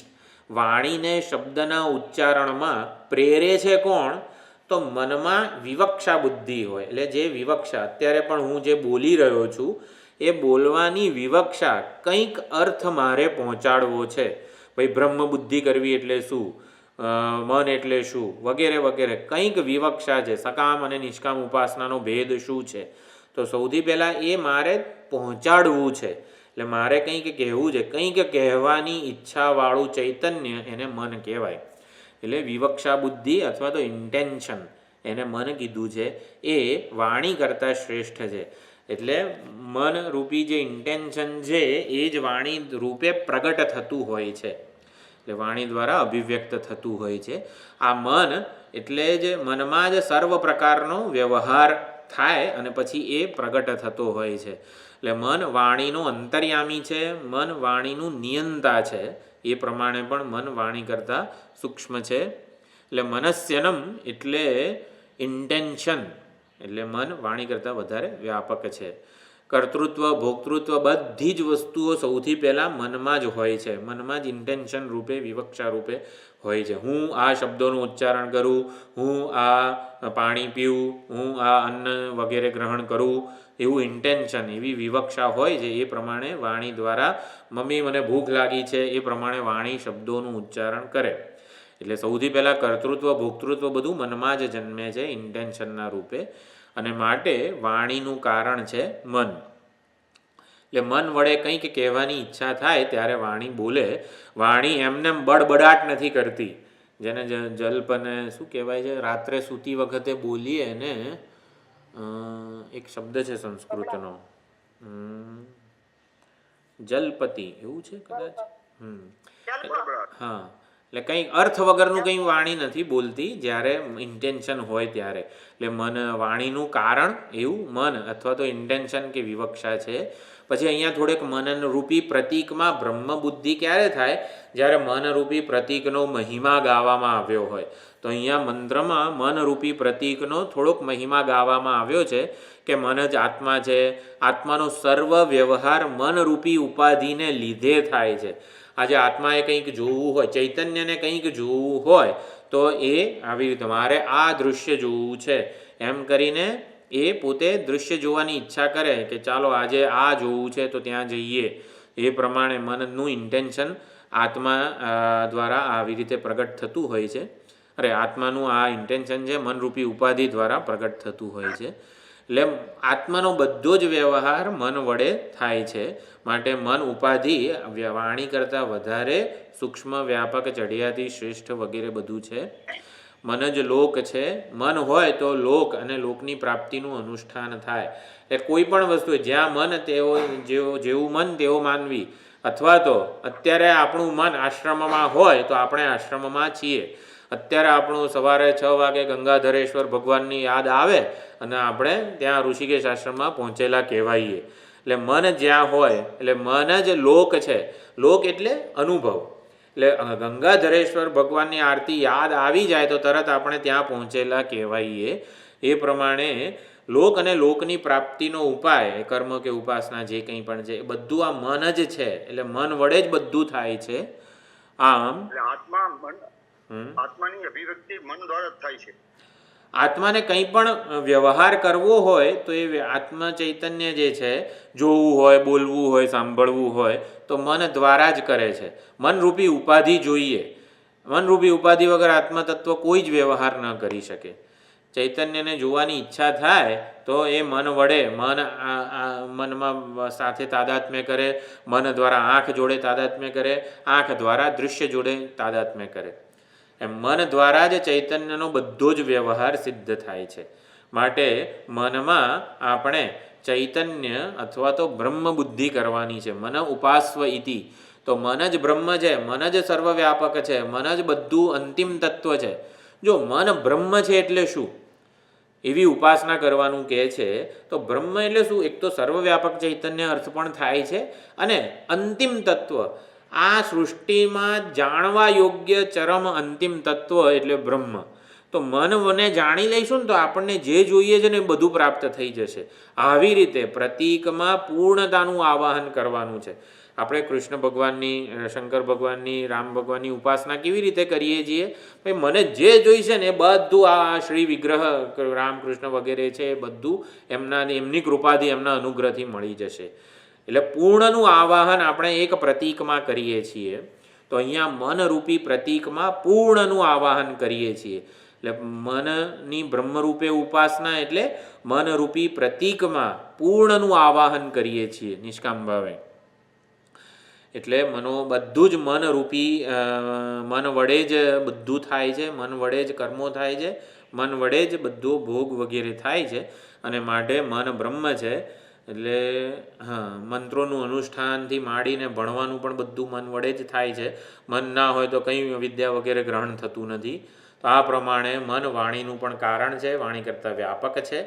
વાણીને શબ્દના ઉચ્ચારણમાં પ્રેરે છે કોણ? તો મનમાં વિવક્ષા બુદ્ધિ હોય. એટલે જે વિવક્ષા અત્યારે પણ હું જે બોલી રહ્યો છું એ બોલવાની વિવક્ષા, કંઈક અર્થ મારે પહોંચાડવો છે. ભાઈ બ્રહ્મ બુદ્ધિ કરવી એટલે શું, મન એટલે શું, વગેરે વગેરે કંઈક વિવક્ષા છે. સકામ અને નિષ્કામ ઉપાસનાનો ભેદ શું છે? તો સૌથી પહેલાં એ મારે પહોંચાડવું છે. એટલે મારે કંઈક કહેવું છે, કંઈક કહેવાની ઈચ્છાવાળું ચૈતન્ય એને મન કહેવાય. એટલે વિવક્ષા બુદ્ધિ અથવા તો ઇન્ટેન્શન એને મન કીધું છે, એ વાણી કરતાં શ્રેષ્ઠ છે. એટલે મન રૂપી જે ઇન્ટેન્શન છે એ જ વાણી રૂપે પ્રગટ થતું હોય છે, એટલે વાણી દ્વારા અભિવ્યક્ત થતું હોય છે. આ મન એટલે જ મનમાં જ સર્વ પ્રકારનો વ્યવહાર થાય અને પછી એ પ્રગટ થતો હોય છે. એટલે મન વાણીનો અંતર્યામી છે, મન વાણીનું નિયંતા છે. એ પ્રમાણે પણ મન વાણી કરતાં સૂક્ષ્મ છે. એટલે મનસ્યનમ એટલે ઇન્ટેન્શન, એટલે મન વાણી કરતાં વધારે વ્યાપક છે. કર્તૃત્વ, ભોક્તૃત્વ બધી જ વસ્તુઓ સૌથી પહેલાં મનમાં જ હોય છે. મનમાં જ ઇન્ટેન્શન રૂપે, વિવક્ષા રૂપે હોય છે. હું આ શબ્દોનું ઉચ્ચારણ કરું, હું આ પાણી પીવું, હું આ અન્ન વગેરે ગ્રહણ કરું, એવું ઇન્ટેન્શન, એવી વિવક્ષા હોય છે. એ પ્રમાણે વાણી દ્વારા મમ્મી મને ભૂખ લાગી છે, એ પ્રમાણે વાણી શબ્દોનું ઉચ્ચારણ કરે. એટલે સૌથી પહેલાં કર્તૃત્વ, ભોક્તૃત્વ બધું મનમાં જ જન્મે છે ઇન્ટેન્શનના રૂપે, અને માટે વાણીનું કારણ છે મન. એટલે મન વડે કંઈક કહેવાની ઈચ્છા થાય ત્યારે વાણી બોલે. વાણી એમને બડબડાટ નથી કરતી, જેને જલ્પને શું કહેવાય છે, રાત્રે સૂતી વખતે બોલીએ ને, એક શબ્દ છે સંસ્કૃતનો, જલપતિ એવું છે કદાચ. હા, એટલે કંઈ અર્થ વગરનું કંઈ વાણી નથી બોલતી જ્યારે ઇન્ટેન્શન હોય ત્યારે. એટલે મન વાણીનું કારણ એવું મન અથવા તો ઇન્ટેન્શન કે વિવક્ષા છે. પછી અહીંયા થોડેક મનરૂપી પ્રતીકમાં બ્રહ્મ બુદ્ધિ ક્યારે થાય? જ્યારે મનરૂપી પ્રતીકનો મહિમા ગાવામાં આવ્યો હોય. તો અહીંયા મંત્રમાં મનરૂપી પ્રતીકનો થોડોક મહિમા ગાવામાં આવ્યો છે કે મન જ આત્મા છે, આત્માનો સર્વ વ્યવહાર મનરૂપી ઉપાધિને લીધે થાય છે. આજે આત્માએ કંઈક જોવું હોય, ચૈતન્યને કંઈક જોવું હોય તો એ આવી રીતે મારે આ દૃશ્ય જોવું છે એમ કરીને એ પોતે દૃશ્ય જોવાની ઈચ્છા કરે કે ચાલો આજે આ જોવું છે તો ત્યાં જઈએ. એ પ્રમાણે મનનું ઇન્ટેન્શન આત્મા દ્વારા આવી રીતે પ્રગટ થતું હોય છે. આત્માનું આ ઇન્ટેન્શન છે મનરૂપી ઉપાધિ દ્વારા પ્રગટ થતું હોય છે. એટલે આત્માનો બધો જ વ્યવહાર મન વડે થાય છે. માટે મન ઉપાધિ વાણી કરતાં વધારે સૂક્ષ્મ, વ્યાપક, ચઢિયાતી, શ્રેષ્ઠ વગેરે બધું છે. મન જ લોક છે. મન હોય તો લોક અને લોકની પ્રાપ્તિનું અનુષ્ઠાન થાય. એટલે કોઈ પણ વસ્તુ જ્યાં મન તેઓ જેવું મન તેવો માનવી, અથવા તો અત્યારે આપણું મન આશ્રમમાં હોય તો આપણે આશ્રમમાં છીએ. અત્યારે આપણું સવારે 6 વાગે ગંગાધરેશ્વર ભગવાનની યાદ આવે અને આપણે ત્યાં ઋષિકેશ આશ્રમમાં પહોંચેલા કહેવાઈએ. એટલે મન જ્યાં હોય એટલે મન જ લોક છે. લોક એટલે અનુભવ. એટલે ગંગાધરેશ્વર ભગવાનની આરતી યાદ આવી જાય તો તરત આપણે ત્યાં પહોંચેલા કહેવાઈએ. એ પ્રમાણે લોક અને લોકની પ્રાપ્તિનો ઉપાય, કર્મ કે ઉપાસના જે કંઈ પણ છે એ બધું આ મન જ છે. એટલે મન વડે જ બધું થાય છે. આમ આત્માની અભિવ્યક્તિ મન દ્વારા જ થાય છે. આત્માને કંઈ પણ વ્યવહાર કરવો હોય તો એ આત્મા ચૈતન્ય જે છે, જોવું હોય, બોલવું હોય, સાંભળવું હોય તો મન દ્વારા જ કરે છે. મનરૂપી ઉપાધિ જોઈએ. મનરૂપી ઉપાધિ વગર આત્મા તત્વ કોઈ જ વ્યવહાર ન કરી શકે. ચૈતન્યને જોવાની ઈચ્છા થાય તો એ મન વડે મનમાં સાથે તાદાત્મ્ય કરે, મન દ્વારા આંખ જોડે તાદાત્મ્ય કરે, આંખ દ્વારા દૃશ્ય જોડે તાદાત્મ્ય કરે. એમ મન દ્વારા જ ચૈતન્યનો બધો જ વ્યવહાર સિદ્ધ થાય છે. માટે મનમાં આપણે ચૈતન્ય અથવા તો બ્રહ્મ બુદ્ધિ કરવાની છે. મન ઉપાસ્વ ઇતિ, તો મન જ બ્રહ્મ છે, મન જ સર્વવ્યાપક છે, મન જ બધું અંતિમ તત્વ છે. જો મન બ્રહ્મ છે એટલે શું, એવી ઉપાસના કરવાનું કહે છે. તો બ્રહ્મ એટલે શું, એક તો સર્વવ્યાપક ચૈતન્ય અર્થ પણ થાય છે, અને અંતિમ તત્વ, આ સૃષ્ટિમાં જાણવા યોગ્ય ચરમ અંતિમ તત્વ એટલે બ્રહ્મ. તો મનને જાણી લઈશું ને તો આપણને જે જોઈએ છે ને એ બધું પ્રાપ્ત થઈ જશે. આવી રીતે પ્રતીકમાં પૂર્ણતાનું આવાહન કરવાનું છે. આપણે કૃષ્ણ ભગવાનની, શંકર ભગવાનની, રામ ભગવાનની ઉપાસના કેવી રીતે કરીએ છીએ? ભાઈ મને જે જોઈશે ને એ બધું આ શ્રી વિગ્રહ રામકૃષ્ણ વગેરે છે એ બધું એમની કૃપાથી, એમના અનુગ્રહથી મળી જશે. એટલે પૂર્ણનું આવાહન આપણે એક પ્રતીકમાં કરીએ છીએ. તો અહીંયા મનરૂપી પ્રતીકમાં પૂર્ણનું આવાહન કરીએ છીએ. એટલે મનની બ્રહ્મરૂપે ઉપાસના એટલે મનરૂપી પ્રતીકમાં પૂર્ણનું આવાહન કરીએ છીએ નિષ્કામ ભાવે. એટલે બધું જ મનરૂપી, મન વડે જ બધું થાય છે, મન વડે જ કર્મો થાય છે, મન વડે જ બધો ભોગ વગેરે થાય છે. અને માટે મન બ્રહ્મ છે. એટલે મંત્રોનું અનુષ્ઠાનથી માંડીને ભણવાનું પણ બધું મન વડે જ થાય છે. મન ના હોય તો કંઈ વિદ્યા વગેરે ગ્રહણ થતું નથી. તો આ પ્રમાણે મન વાણીનું પણ કારણ છે, વાણી કરતાં વ્યાપક છે.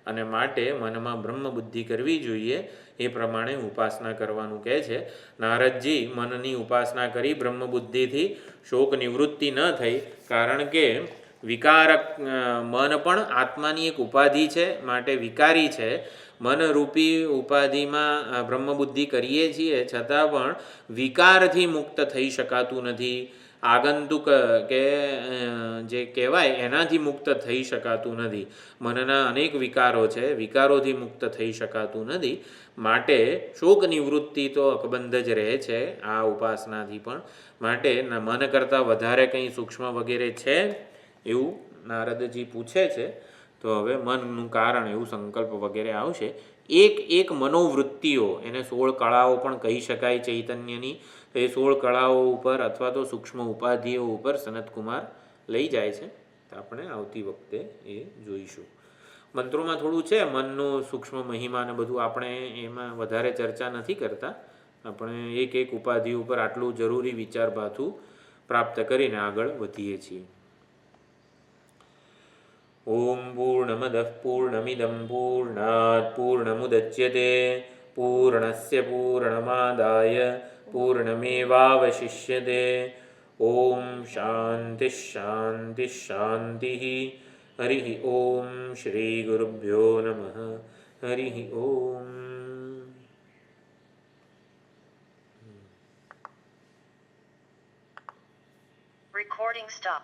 અને માટે મનમાં બ્રહ્મ બુદ્ધિ કરવી જોઈએ. એ પ્રમાણે ઉપાસના કરવાનું કહે છે. નારદજી મનની ઉપાસના કરી બ્રહ્મ બુદ્ધિથી શોક નિવૃત્તિ ન થઈ, કારણ કે વિકારક મન પણ આત્માની એક ઉપાધિ છે, માટે વિકારી છે. મનરૂપી ઉપાધિમાં બ્રહ્મબુદ્ધિ કરીએ છીએ છતાં પણ વિકારથી મુક્ત થઈ શકાતું નથી. આગંતુક કે જે કહેવાય એનાથી મુક્ત થઈ શકાતું નથી. મનના અનેક વિકારો છે, વિકારોથી મુક્ત થઈ શકાતું નથી. માટે શોક નિવૃત્તિ તો અકબંધ જ રહે છે આ ઉપાસનાથી પણ. માટે મન કરતાં વધારે કંઈ સૂક્ષ્મ વગેરે છે એવું નારદજી પૂછે છે. તો હવે મનનું કારણ એવું સંકલ્પ વગેરે આવશે. એક મનોવૃત્તિઓ, એને 16 કળાઓ પણ કહી શકાય ચૈતન્યની. તો એ 16 કળાઓ ઉપર અથવા તો સૂક્ષ્મ ઉપાધિઓ ઉપર સનતકુમાર લઈ જાય છે. તો આપણે આવતી વખતે એ જોઈશું. મંત્રોમાં થોડું છે મનનું સૂક્ષ્મ મહિમા ને બધું, આપણે એમાં વધારે ચર્ચા નથી કરતા. આપણે એક ઉપાધિ ઉપર આટલું જરૂરી વિચાર ભાથું પ્રાપ્ત કરીને આગળ વધીએ છીએ. ઓમ પૂર્ણમદઃ પૂર્ણમિદં પૂર્ણાત પૂર્ણમુદચ્યતે પૂર્ણસ્ય પૂર્ણમાદાય પૂર્ણમેવાવશિષ્યતે. ઓમ શાંતિ શાંતિ શાંતિ. હરિ ઓમ શ્રી ગુરુભ્યો નમઃ. હરિ ઓમ. Recording stop.